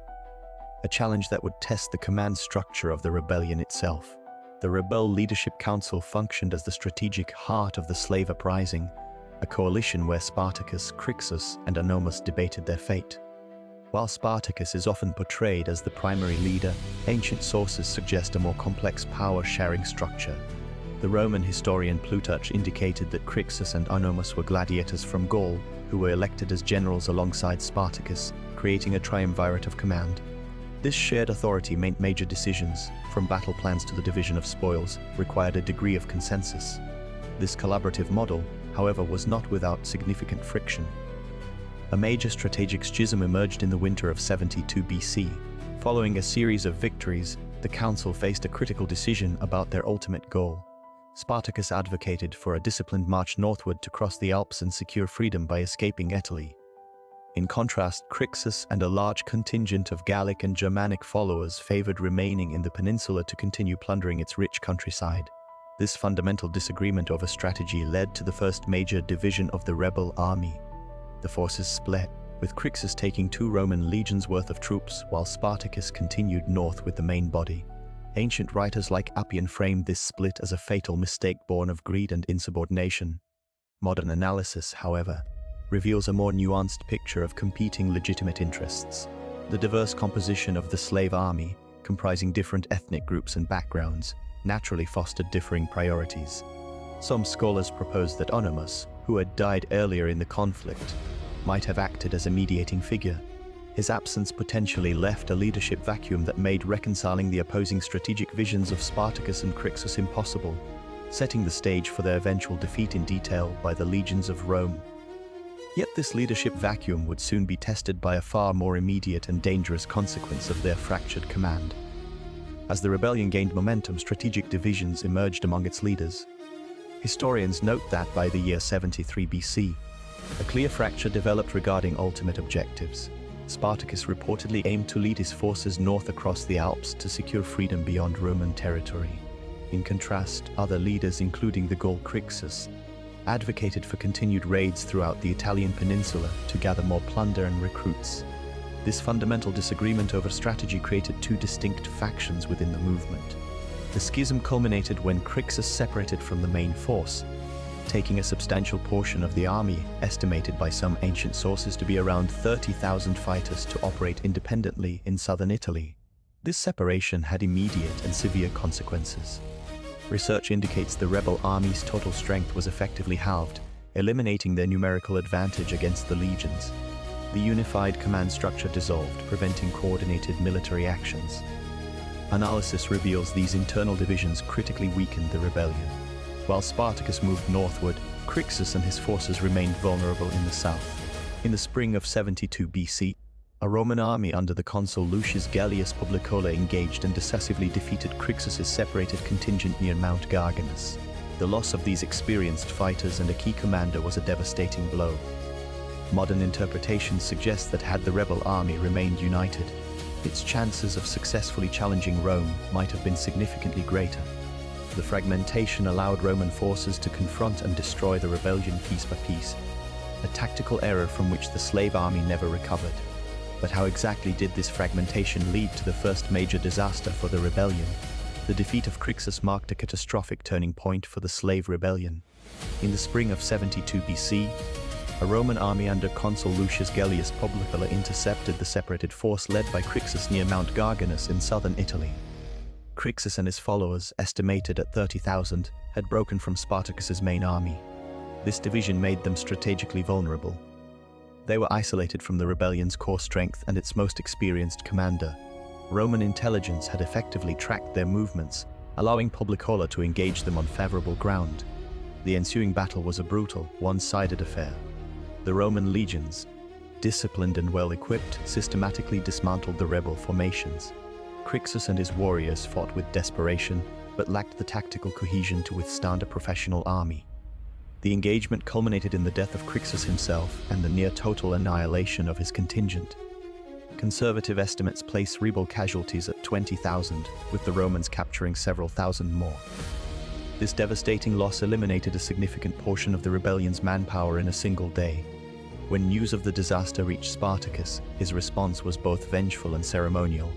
a challenge that would test the command structure of the rebellion itself. The Rebel Leadership Council functioned as the strategic heart of the slave uprising, a coalition where Spartacus, Crixus, and Anomus debated their fate. While Spartacus is often portrayed as the primary leader, ancient sources suggest a more complex power-sharing structure. The Roman historian Plutarch indicated that Crixus and Anomus were gladiators from Gaul, who were elected as generals alongside Spartacus, creating a triumvirate of command. This shared authority meant major decisions, from battle plans to the division of spoils, required a degree of consensus. This collaborative model, however, was not without significant friction. A major strategic schism emerged in the winter of 72 BC. Following a series of victories, the council faced a critical decision about their ultimate goal. Spartacus advocated for a disciplined march northward to cross the Alps and secure freedom by escaping Italy. In contrast, Crixus and a large contingent of Gallic and Germanic followers favored remaining in the peninsula to continue plundering its rich countryside. This fundamental disagreement over strategy led to the first major division of the rebel army. The forces split, with Crixus taking 2 Roman legions worth of troops while Spartacus continued north with the main body. Ancient writers like Appian framed this split as a fatal mistake born of greed and insubordination. Modern analysis, however, reveals a more nuanced picture of competing legitimate interests. The diverse composition of the slave army, comprising different ethnic groups and backgrounds, naturally fostered differing priorities. Some scholars propose that Onesimus, who had died earlier in the conflict, might have acted as a mediating figure. His absence potentially left a leadership vacuum that made reconciling the opposing strategic visions of Spartacus and Crixus impossible, setting the stage for their eventual defeat in detail by the legions of Rome. Yet this leadership vacuum would soon be tested by a far more immediate and dangerous consequence of their fractured command. As the rebellion gained momentum, strategic divisions emerged among its leaders. Historians note that by the year 73 BC, a clear fracture developed regarding ultimate objectives. Spartacus reportedly aimed to lead his forces north across the Alps to secure freedom beyond Roman territory. In contrast, other leaders, including the Gaul Crixus, advocated for continued raids throughout the Italian peninsula to gather more plunder and recruits. This fundamental disagreement over strategy created 2 distinct factions within the movement. The schism culminated when Crixus separated from the main force, taking a substantial portion of the army, estimated by some ancient sources to be around 30,000 fighters, to operate independently in southern Italy. This separation had immediate and severe consequences. Research indicates the rebel army's total strength was effectively halved, eliminating their numerical advantage against the legions. The unified command structure dissolved, preventing coordinated military actions. Analysis reveals these internal divisions critically weakened the rebellion. While Spartacus moved northward, Crixus and his forces remained vulnerable in the south. In the spring of 72 BC, a Roman army under the consul Lucius Gallius Publicola engaged and decisively defeated Crixus's separated contingent near Mount Garganus. The loss of these experienced fighters and a key commander was a devastating blow. Modern interpretations suggest that had the rebel army remained united, its chances of successfully challenging Rome might have been significantly greater. The fragmentation allowed Roman forces to confront and destroy the rebellion piece by piece, a tactical error from which the slave army never recovered. But how exactly did this fragmentation lead to the first major disaster for the rebellion? The defeat of Crixus marked a catastrophic turning point for the slave rebellion. In the spring of 72 BC, a Roman army under consul Lucius Gallius Publicola intercepted the separated force led by Crixus near Mount Garganus in southern Italy. Crixus and his followers, estimated at 30,000, had broken from Spartacus's main army. This division made them strategically vulnerable. They were isolated from the rebellion's core strength and its most experienced commander. Roman intelligence had effectively tracked their movements, allowing Publicola to engage them on favorable ground. The ensuing battle was a brutal, one-sided affair. The Roman legions, disciplined and well-equipped, systematically dismantled the rebel formations. Crixus and his warriors fought with desperation, but lacked the tactical cohesion to withstand a professional army. The engagement culminated in the death of Crixus himself and the near-total annihilation of his contingent. Conservative estimates place rebel casualties at 20,000, with the Romans capturing several thousand more. This devastating loss eliminated a significant portion of the rebellion's manpower in a single day. When news of the disaster reached Spartacus, his response was both vengeful and ceremonial.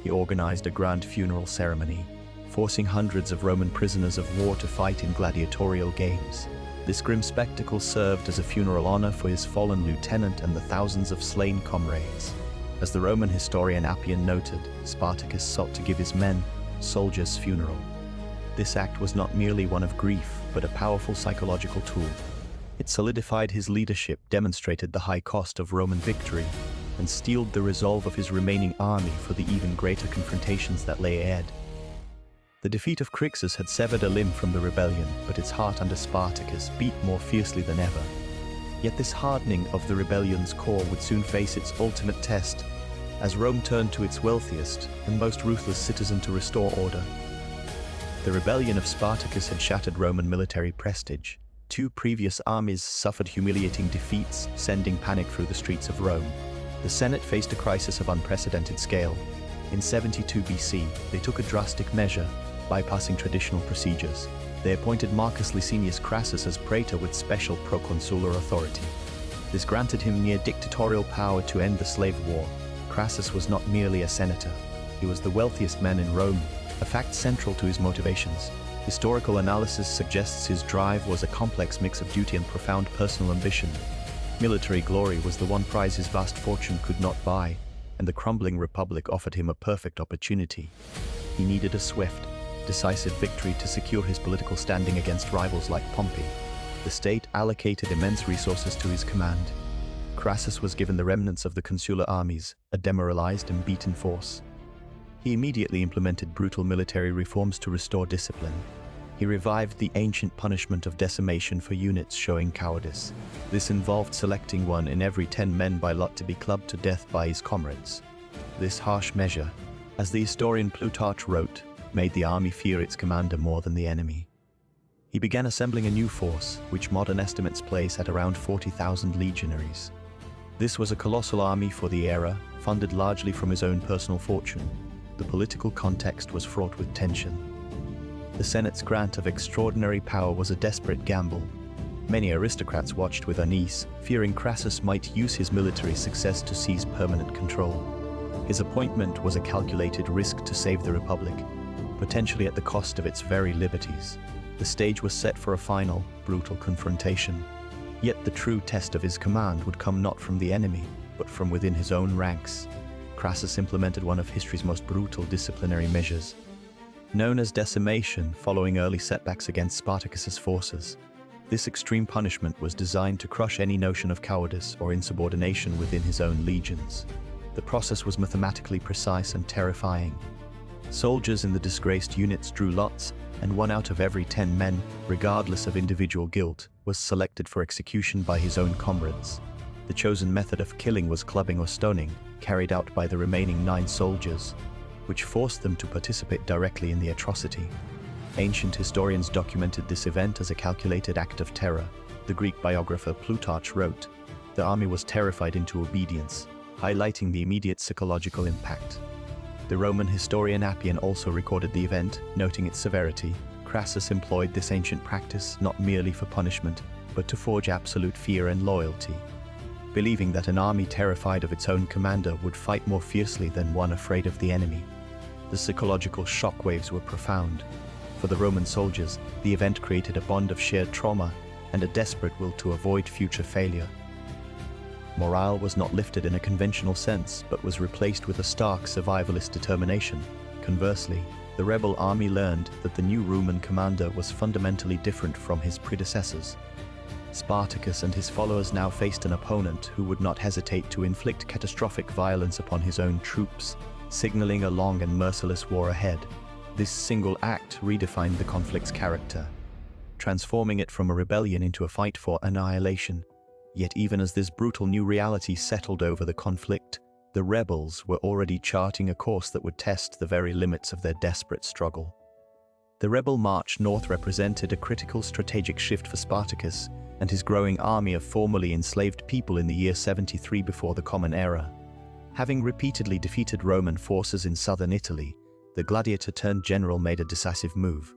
He organized a grand funeral ceremony, forcing hundreds of Roman prisoners of war to fight in gladiatorial games. This grim spectacle served as a funeral honor for his fallen lieutenant and the thousands of slain comrades. As the Roman historian Appian noted, Spartacus sought to give his men soldiers' funeral. This act was not merely one of grief, but a powerful psychological tool. It solidified his leadership, demonstrated the high cost of Roman victory, and steeled the resolve of his remaining army for the even greater confrontations that lay ahead. The defeat of Crixus had severed a limb from the rebellion, but its heart under Spartacus beat more fiercely than ever. Yet this hardening of the rebellion's core would soon face its ultimate test, as Rome turned to its wealthiest and most ruthless citizen to restore order. The rebellion of Spartacus had shattered Roman military prestige. 2 previous armies suffered humiliating defeats, sending panic through the streets of Rome. The Senate faced a crisis of unprecedented scale. In 72 BC, they took a drastic measure, bypassing traditional procedures. They appointed Marcus Licinius Crassus as praetor with special proconsular authority. This granted him near dictatorial power to end the slave war. Crassus was not merely a senator. He was the wealthiest man in Rome, a fact central to his motivations. Historical analysis suggests his drive was a complex mix of duty and profound personal ambition. Military glory was the one prize his vast fortune could not buy, and the crumbling republic offered him a perfect opportunity. He needed a swift, decisive victory to secure his political standing against rivals like Pompey. The state allocated immense resources to his command. Crassus was given the remnants of the consular armies, a demoralized and beaten force. He immediately implemented brutal military reforms to restore discipline. He revived the ancient punishment of decimation for units showing cowardice. This involved selecting one in every 10 men by lot to be clubbed to death by his comrades. This harsh measure, as the historian Plutarch wrote, made the army fear its commander more than the enemy. He began assembling a new force, which modern estimates place at around 40,000 legionaries. This was a colossal army for the era, funded largely from his own personal fortune. The political context was fraught with tension. The Senate's grant of extraordinary power was a desperate gamble. Many aristocrats watched with unease, fearing Crassus might use his military success to seize permanent control. His appointment was a calculated risk to save the Republic, potentially at the cost of its very liberties. The stage was set for a final, brutal confrontation. Yet the true test of his command would come not from the enemy, but from within his own ranks. Crassus implemented one of history's most brutal disciplinary measures, known as decimation, following early setbacks against Spartacus's forces. This extreme punishment was designed to crush any notion of cowardice or insubordination within his own legions. The process was mathematically precise and terrifying. Soldiers in the disgraced units drew lots, and 1 out of every 10 men, regardless of individual guilt, was selected for execution by his own comrades. The chosen method of killing was clubbing or stoning, carried out by the remaining 9 soldiers, which forced them to participate directly in the atrocity. Ancient historians documented this event as a calculated act of terror. The Greek biographer Plutarch wrote, "The army was terrified into obedience," highlighting the immediate psychological impact. The Roman historian Appian also recorded the event, noting its severity. Crassus employed this ancient practice not merely for punishment, but to forge absolute fear and loyalty, believing that an army terrified of its own commander would fight more fiercely than one afraid of the enemy. The psychological shockwaves were profound. For the Roman soldiers, the event created a bond of shared trauma and a desperate will to avoid future failure. Morale was not lifted in a conventional sense, but was replaced with a stark survivalist determination. Conversely, the rebel army learned that the new Roman commander was fundamentally different from his predecessors. Spartacus and his followers now faced an opponent who would not hesitate to inflict catastrophic violence upon his own troops, signaling a long and merciless war ahead. This single act redefined the conflict's character, transforming it from a rebellion into a fight for annihilation. Yet even as this brutal new reality settled over the conflict, the rebels were already charting a course that would test the very limits of their desperate struggle. The rebel march north represented a critical strategic shift for Spartacus and his growing army of formerly enslaved people in the year 73 before the Common Era. Having repeatedly defeated Roman forces in southern Italy, the gladiator-turned-general made a decisive move.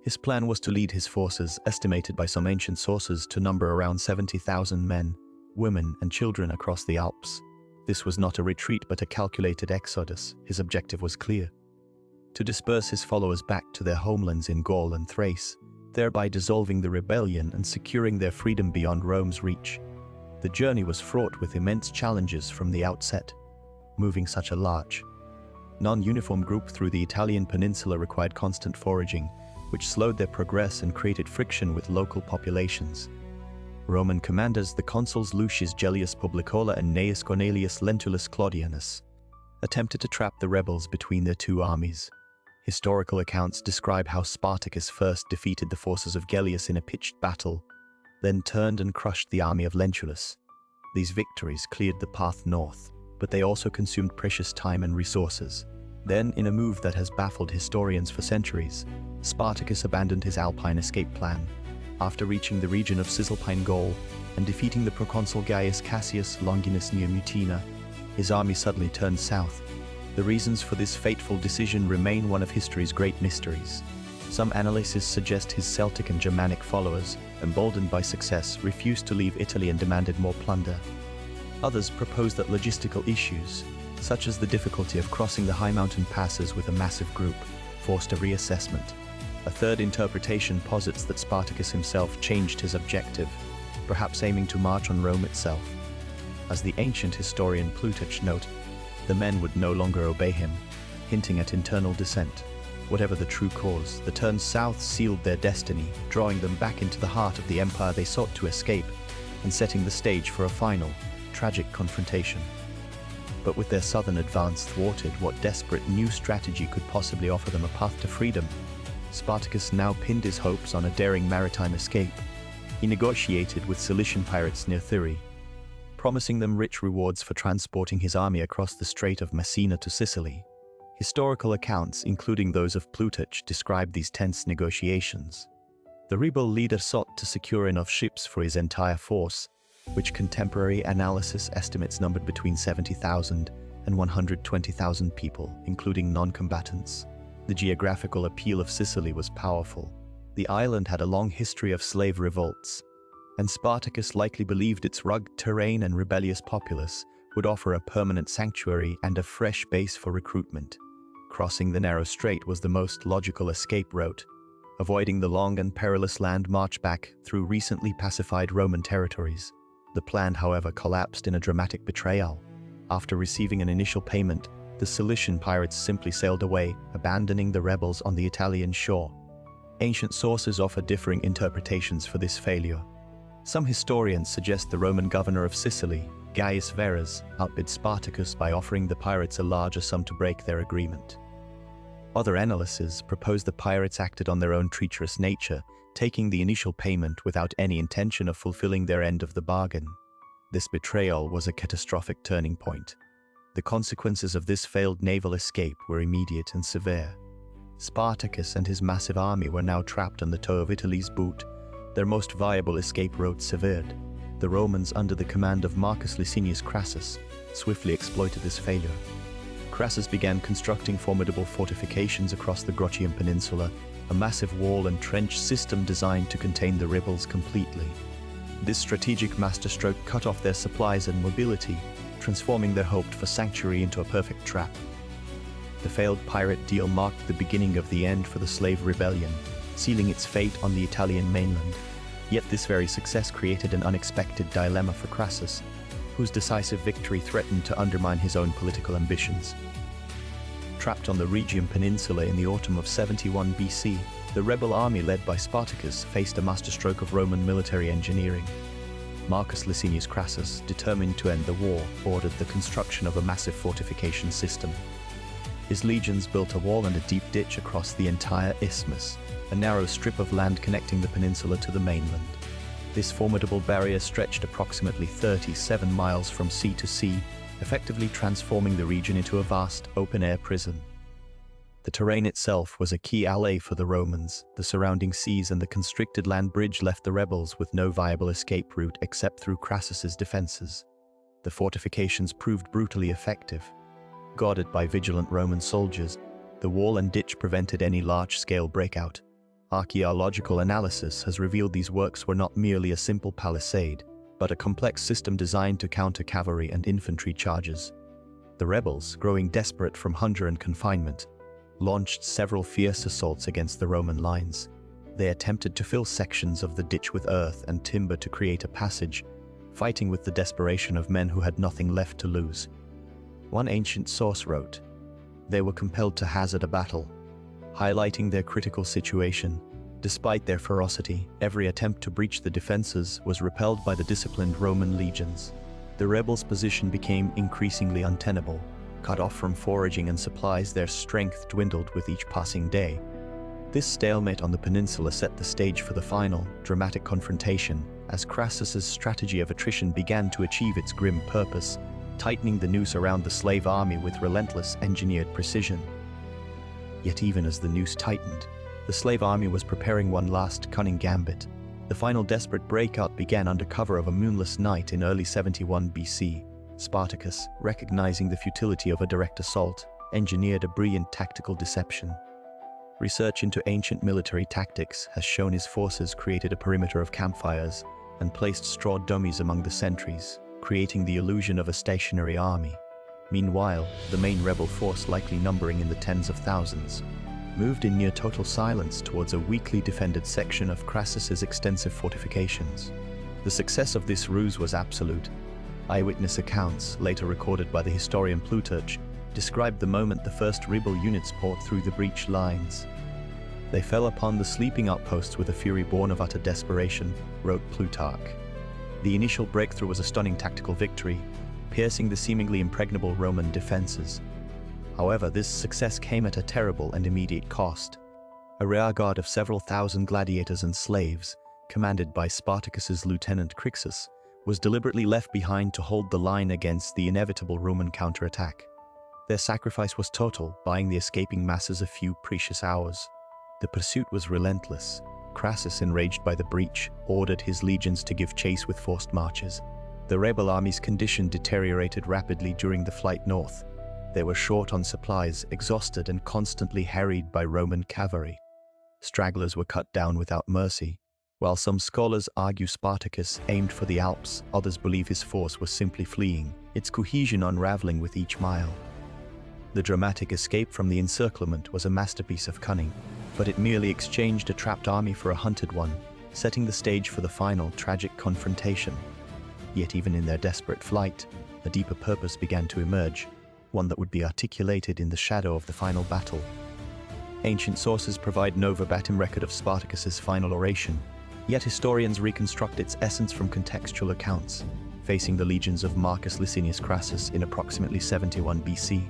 His plan was to lead his forces, estimated by some ancient sources to number around 70,000 men, women, and children across the Alps. This was not a retreat but a calculated exodus. His objective was clear: to disperse his followers back to their homelands in Gaul and Thrace, thereby dissolving the rebellion and securing their freedom beyond Rome's reach. The journey was fraught with immense challenges from the outset. Moving such a large, non-uniform group through the Italian peninsula required constant foraging, which slowed their progress and created friction with local populations. Roman commanders, the consuls Lucius Gellius Publicola and Gnaeus Cornelius Lentulus Claudianus, attempted to trap the rebels between their two armies. Historical accounts describe how Spartacus first defeated the forces of Gellius in a pitched battle, then turned and crushed the army of Lentulus. These victories cleared the path north, but they also consumed precious time and resources. Then, in a move that has baffled historians for centuries, Spartacus abandoned his Alpine escape plan. After reaching the region of Cisalpine Gaul and defeating the proconsul Gaius Cassius Longinus near Mutina, his army suddenly turned south. The reasons for this fateful decision remain one of history's great mysteries. Some analyses suggest his Celtic and Germanic followers, emboldened by success, refused to leave Italy and demanded more plunder. Others proposed that logistical issues, such as the difficulty of crossing the high mountain passes with a massive group, forced a reassessment. A third interpretation posits that Spartacus himself changed his objective, perhaps aiming to march on Rome itself. As the ancient historian Plutarch noted, the men would no longer obey him, hinting at internal dissent. Whatever the true cause, the turn south sealed their destiny, drawing them back into the heart of the empire they sought to escape, and setting the stage for a final, tragic confrontation. But with their southern advance thwarted, what desperate new strategy could possibly offer them a path to freedom? Spartacus now pinned his hopes on a daring maritime escape. He negotiated with Cilician pirates near Thurii, promising them rich rewards for transporting his army across the Strait of Messina to Sicily. Historical accounts, including those of Plutarch, describe these tense negotiations. The rebel leader sought to secure enough ships for his entire force, which contemporary analysis estimates numbered between 70,000 and 120,000 people, including non-combatants. The geographical appeal of Sicily was powerful. The island had a long history of slave revolts, and Spartacus likely believed its rugged terrain and rebellious populace would offer a permanent sanctuary and a fresh base for recruitment. Crossing the narrow strait was the most logical escape route, avoiding the long and perilous land march back through recently pacified Roman territories. The plan, however, collapsed in a dramatic betrayal. After receiving an initial payment, the Cilician pirates simply sailed away, abandoning the rebels on the Italian shore. Ancient sources offer differing interpretations for this failure. Some historians suggest the Roman governor of Sicily, Gaius Verres, outbid Spartacus by offering the pirates a larger sum to break their agreement. Other analyses propose the pirates acted on their own treacherous nature, taking the initial payment without any intention of fulfilling their end of the bargain. This betrayal was a catastrophic turning point. The consequences of this failed naval escape were immediate and severe. Spartacus and his massive army were now trapped on the toe of Italy's boot, their most viable escape route severed. The Romans, under the command of Marcus Licinius Crassus, swiftly exploited this failure. Crassus began constructing formidable fortifications across the Grocian Peninsula, a massive wall and trench system designed to contain the rebels completely. This strategic masterstroke cut off their supplies and mobility, transforming their hoped-for sanctuary into a perfect trap. The failed pirate deal marked the beginning of the end for the slave rebellion, sealing its fate on the Italian mainland. Yet this very success created an unexpected dilemma for Crassus, whose decisive victory threatened to undermine his own political ambitions. Trapped on the Rhegian Peninsula in the autumn of 71 BC, the rebel army led by Spartacus faced a masterstroke of Roman military engineering. Marcus Licinius Crassus, determined to end the war, ordered the construction of a massive fortification system. His legions built a wall and a deep ditch across the entire isthmus, a narrow strip of land connecting the peninsula to the mainland. This formidable barrier stretched approximately 37 miles from sea to sea, effectively transforming the region into a vast, open-air prison. The terrain itself was a key ally for the Romans. The surrounding seas and the constricted land bridge left the rebels with no viable escape route except through Crassus's defenses. The fortifications proved brutally effective. Guarded by vigilant Roman soldiers, the wall and ditch prevented any large-scale breakout. Archaeological analysis has revealed these works were not merely a simple palisade, but a complex system designed to counter cavalry and infantry charges. The rebels, growing desperate from hunger and confinement, launched several fierce assaults against the Roman lines. They attempted to fill sections of the ditch with earth and timber to create a passage, fighting with the desperation of men who had nothing left to lose. One ancient source wrote, "They were compelled to hazard a battle," highlighting their critical situation. Despite their ferocity, every attempt to breach the defenses was repelled by the disciplined Roman legions. The rebels' position became increasingly untenable. Cut off from foraging and supplies, their strength dwindled with each passing day. This stalemate on the peninsula set the stage for the final, dramatic confrontation, as Crassus's strategy of attrition began to achieve its grim purpose, tightening the noose around the slave army with relentless engineered precision. Yet even as the noose tightened, the slave army was preparing one last cunning gambit. The final desperate breakout began under cover of a moonless night in early 71 BC. Spartacus, recognizing the futility of a direct assault, engineered a brilliant tactical deception. Research into ancient military tactics has shown his forces created a perimeter of campfires and placed straw dummies among the sentries, creating the illusion of a stationary army. Meanwhile, the main rebel force, likely numbering in the tens of thousands, moved in near total silence towards a weakly defended section of Crassus's extensive fortifications. The success of this ruse was absolute. Eyewitness accounts, later recorded by the historian Plutarch, described the moment the first rebel units poured through the breach lines. They fell upon the sleeping outposts with a fury born of utter desperation, wrote Plutarch. The initial breakthrough was a stunning tactical victory, piercing the seemingly impregnable Roman defenses. However, this success came at a terrible and immediate cost. A rearguard of several thousand gladiators and slaves, commanded by Spartacus's lieutenant Crixus, was deliberately left behind to hold the line against the inevitable Roman counterattack. Their sacrifice was total, buying the escaping masses a few precious hours. The pursuit was relentless. Crassus, enraged by the breach, ordered his legions to give chase with forced marches. The rebel army's condition deteriorated rapidly during the flight north. They were short on supplies, exhausted and constantly harried by Roman cavalry. Stragglers were cut down without mercy. While some scholars argue Spartacus aimed for the Alps, others believe his force was simply fleeing, its cohesion unraveling with each mile. The dramatic escape from the encirclement was a masterpiece of cunning, but it merely exchanged a trapped army for a hunted one, setting the stage for the final, tragic confrontation. Yet even in their desperate flight, a deeper purpose began to emerge, one that would be articulated in the shadow of the final battle. Ancient sources provide no verbatim record of Spartacus's final oration, yet historians reconstruct its essence from contextual accounts, facing the legions of Marcus Licinius Crassus in approximately 71 BC.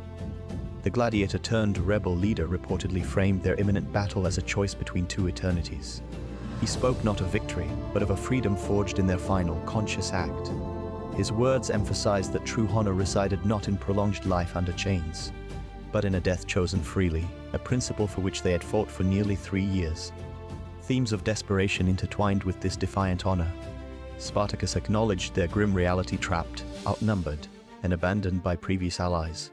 The gladiator-turned-rebel leader reportedly framed their imminent battle as a choice between two eternities. He spoke not of victory, but of a freedom forged in their final, conscious act. His words emphasized that true honor resided not in prolonged life under chains, but in a death chosen freely, a principle for which they had fought for nearly 3 years. Themes of desperation intertwined with this defiant honor. Spartacus acknowledged their grim reality, trapped, outnumbered, and abandoned by previous allies.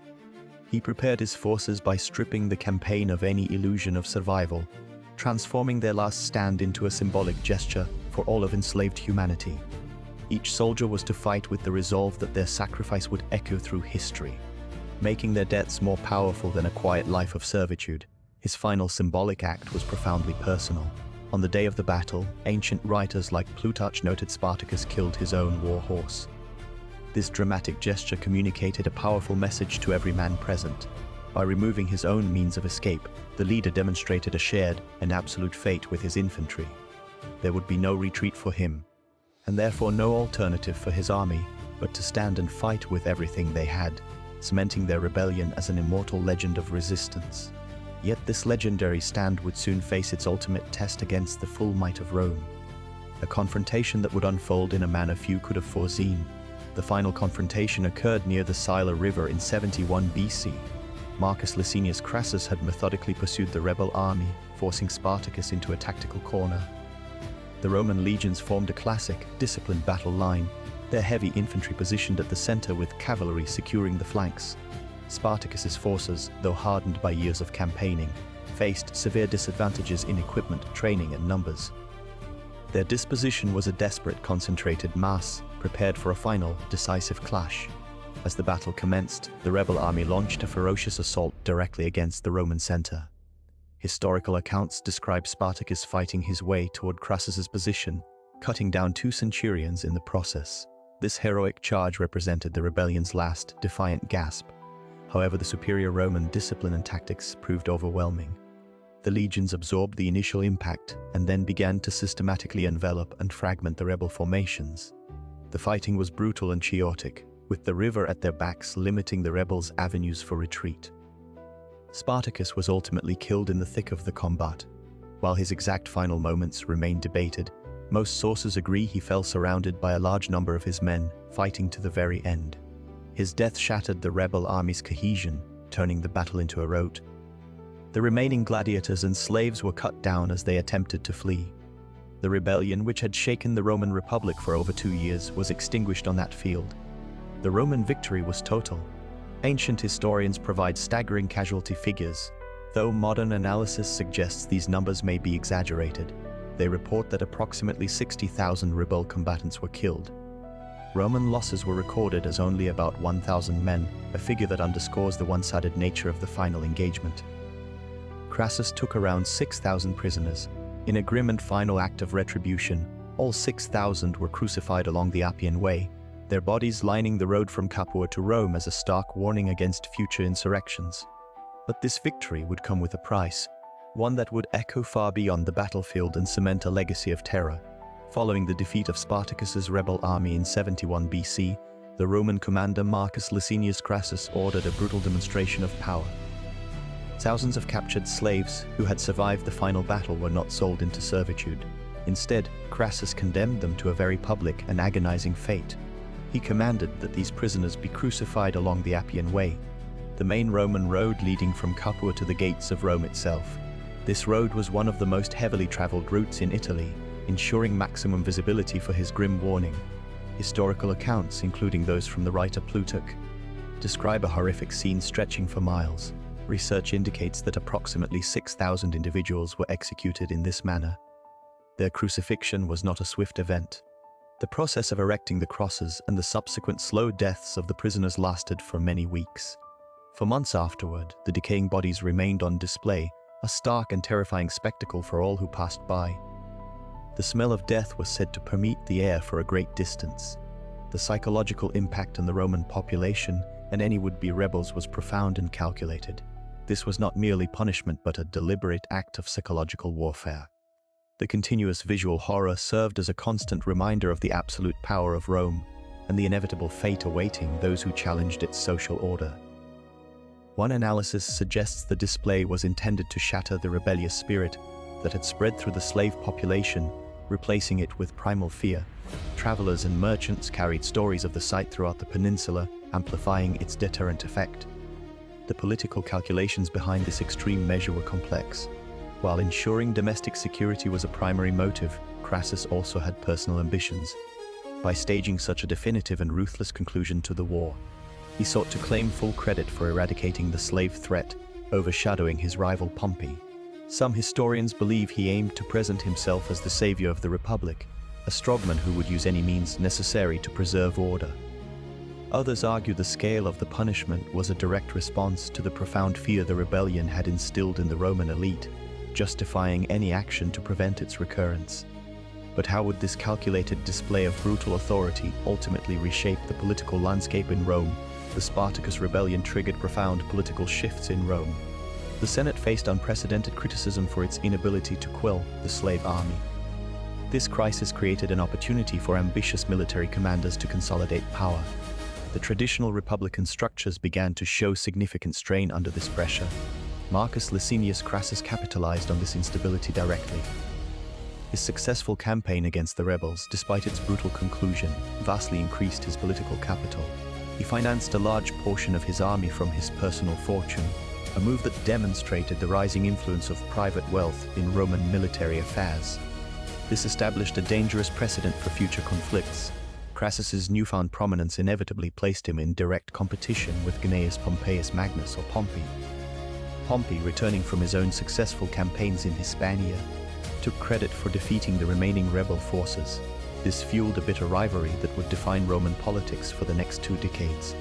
He prepared his forces by stripping the campaign of any illusion of survival, transforming their last stand into a symbolic gesture for all of enslaved humanity. Each soldier was to fight with the resolve that their sacrifice would echo through history, making their deaths more powerful than a quiet life of servitude. His final symbolic act was profoundly personal. On the day of the battle, ancient writers like Plutarch noted Spartacus killed his own war horse. This dramatic gesture communicated a powerful message to every man present. By removing his own means of escape, the leader demonstrated a shared and absolute fate with his infantry. There would be no retreat for him, and therefore no alternative for his army, but to stand and fight with everything they had, cementing their rebellion as an immortal legend of resistance. Yet this legendary stand would soon face its ultimate test against the full might of Rome. A confrontation that would unfold in a manner few could have foreseen. The final confrontation occurred near the Sila River in 71 BC. Marcus Licinius Crassus had methodically pursued the rebel army, forcing Spartacus into a tactical corner. The Roman legions formed a classic, disciplined battle line, their heavy infantry positioned at the center with cavalry securing the flanks. Spartacus's forces, though hardened by years of campaigning, faced severe disadvantages in equipment, training, and numbers. Their disposition was a desperate, concentrated mass, prepared for a final, decisive clash. As the battle commenced, the rebel army launched a ferocious assault directly against the Roman center. Historical accounts describe Spartacus fighting his way toward Crassus's position, cutting down 2 centurions in the process. This heroic charge represented the rebellion's last, defiant gasp. However, the superior Roman discipline and tactics proved overwhelming. The legions absorbed the initial impact and then began to systematically envelop and fragment the rebel formations. The fighting was brutal and chaotic, with the river at their backs limiting the rebels' avenues for retreat. Spartacus was ultimately killed in the thick of the combat. While his exact final moments remain debated, most sources agree he fell surrounded by a large number of his men, fighting to the very end. His death shattered the rebel army's cohesion, turning the battle into a rout. The remaining gladiators and slaves were cut down as they attempted to flee. The rebellion, which had shaken the Roman Republic for over 2 years, was extinguished on that field. The Roman victory was total. Ancient historians provide staggering casualty figures. Though modern analysis suggests these numbers may be exaggerated, they report that approximately 60,000 rebel combatants were killed. Roman losses were recorded as only about 1,000 men, a figure that underscores the one-sided nature of the final engagement. Crassus took around 6,000 prisoners. In a grim and final act of retribution, all 6,000 were crucified along the Appian Way, their bodies lining the road from Capua to Rome as a stark warning against future insurrections. But this victory would come with a price, one that would echo far beyond the battlefield and cement a legacy of terror. Following the defeat of Spartacus's rebel army in 71 BC, the Roman commander Marcus Licinius Crassus ordered a brutal demonstration of power. Thousands of captured slaves who had survived the final battle were not sold into servitude. Instead, Crassus condemned them to a very public and agonizing fate. He commanded that these prisoners be crucified along the Appian Way, the main Roman road leading from Capua to the gates of Rome itself. This road was one of the most heavily traveled routes in Italy, ensuring maximum visibility for his grim warning. Historical accounts, including those from the writer Plutarch, describe a horrific scene stretching for miles. Research indicates that approximately 6,000 individuals were executed in this manner. Their crucifixion was not a swift event. The process of erecting the crosses and the subsequent slow deaths of the prisoners lasted for many weeks. For months afterward, the decaying bodies remained on display, a stark and terrifying spectacle for all who passed by. The smell of death was said to permeate the air for a great distance. The psychological impact on the Roman population and any would-be rebels was profound and calculated. This was not merely punishment but a deliberate act of psychological warfare. The continuous visual horror served as a constant reminder of the absolute power of Rome and the inevitable fate awaiting those who challenged its social order. One analysis suggests the display was intended to shatter the rebellious spirit that had spread through the slave population, replacing it with primal fear. Travelers and merchants carried stories of the sight throughout the peninsula, amplifying its deterrent effect. The political calculations behind this extreme measure were complex. While ensuring domestic security was a primary motive, Crassus also had personal ambitions. By staging such a definitive and ruthless conclusion to the war, he sought to claim full credit for eradicating the slave threat, overshadowing his rival Pompey. Some historians believe he aimed to present himself as the savior of the Republic, a strongman who would use any means necessary to preserve order. Others argue the scale of the punishment was a direct response to the profound fear the rebellion had instilled in the Roman elite, justifying any action to prevent its recurrence. But how would this calculated display of brutal authority ultimately reshape the political landscape in Rome? The Spartacus rebellion triggered profound political shifts in Rome. The Senate faced unprecedented criticism for its inability to quell the slave army. This crisis created an opportunity for ambitious military commanders to consolidate power. The traditional republican structures began to show significant strain under this pressure. Marcus Licinius Crassus capitalized on this instability directly. His successful campaign against the rebels, despite its brutal conclusion, vastly increased his political capital. He financed a large portion of his army from his personal fortune, a move that demonstrated the rising influence of private wealth in Roman military affairs. This established a dangerous precedent for future conflicts. Crassus's newfound prominence inevitably placed him in direct competition with Gnaeus Pompeius Magnus or Pompey. Pompey, returning from his own successful campaigns in Hispania, took credit for defeating the remaining rebel forces. This fueled a bitter rivalry that would define Roman politics for the next 2 decades.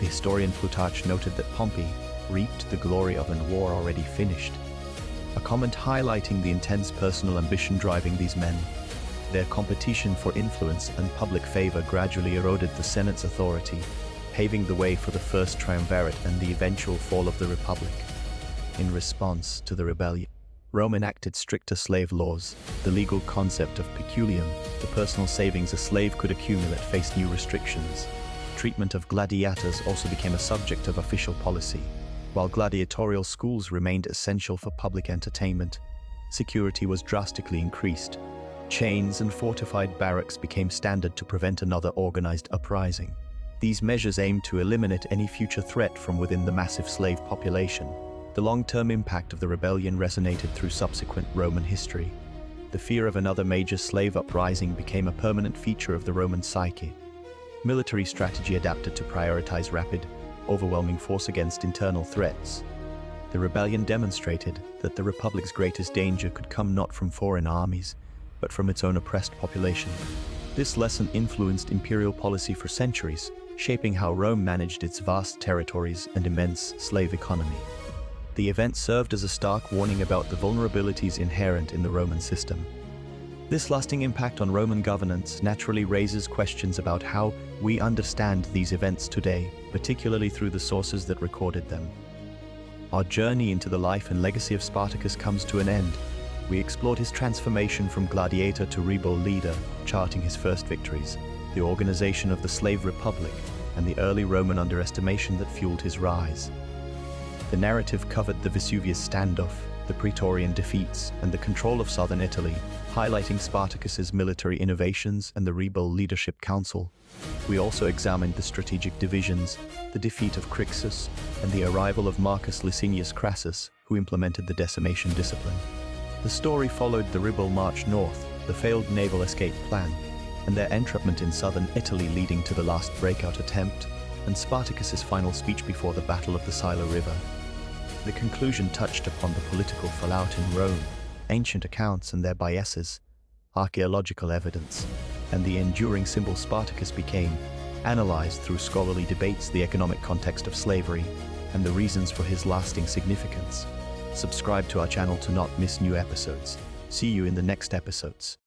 The historian Plutarch noted that Pompey reaped the glory of a war already finished, a comment highlighting the intense personal ambition driving these men. Their competition for influence and public favor gradually eroded the Senate's authority, paving the way for the first triumvirate and the eventual fall of the Republic. In response to the rebellion, Rome enacted stricter slave laws. The legal concept of peculium, the personal savings a slave could accumulate, faced new restrictions. Treatment of gladiators also became a subject of official policy. While gladiatorial schools remained essential for public entertainment, security was drastically increased. Chains and fortified barracks became standard to prevent another organized uprising. These measures aimed to eliminate any future threat from within the massive slave population. The long-term impact of the rebellion resonated through subsequent Roman history. The fear of another major slave uprising became a permanent feature of the Roman psyche. Military strategy adapted to prioritize rapid, overwhelming force against internal threats. The rebellion demonstrated that the Republic's greatest danger could come not from foreign armies, but from its own oppressed population. This lesson influenced imperial policy for centuries, shaping how Rome managed its vast territories and immense slave economy. The event served as a stark warning about the vulnerabilities inherent in the Roman system. This lasting impact on Roman governance naturally raises questions about how we understand these events today, particularly through the sources that recorded them. Our journey into the life and legacy of Spartacus comes to an end. We explored his transformation from gladiator to rebel leader, charting his first victories, the organization of the slave republic, and the early Roman underestimation that fueled his rise. The narrative covered the Vesuvius standoff, the Praetorian defeats, and the control of southern Italy, highlighting Spartacus's military innovations and the rebel leadership council. We also examined the strategic divisions, the defeat of Crixus, and the arrival of Marcus Licinius Crassus, who implemented the decimation discipline. The story followed the rebel march north, the failed naval escape plan, and their entrapment in southern Italy leading to the last breakout attempt, and Spartacus's final speech before the Battle of the Sila River. The conclusion touched upon the political fallout in Rome, ancient accounts and their biases, archaeological evidence, and the enduring symbol Spartacus became, analyzed through scholarly debates the economic context of slavery and the reasons for his lasting significance. Subscribe to our channel to not miss new episodes. See you in the next episodes.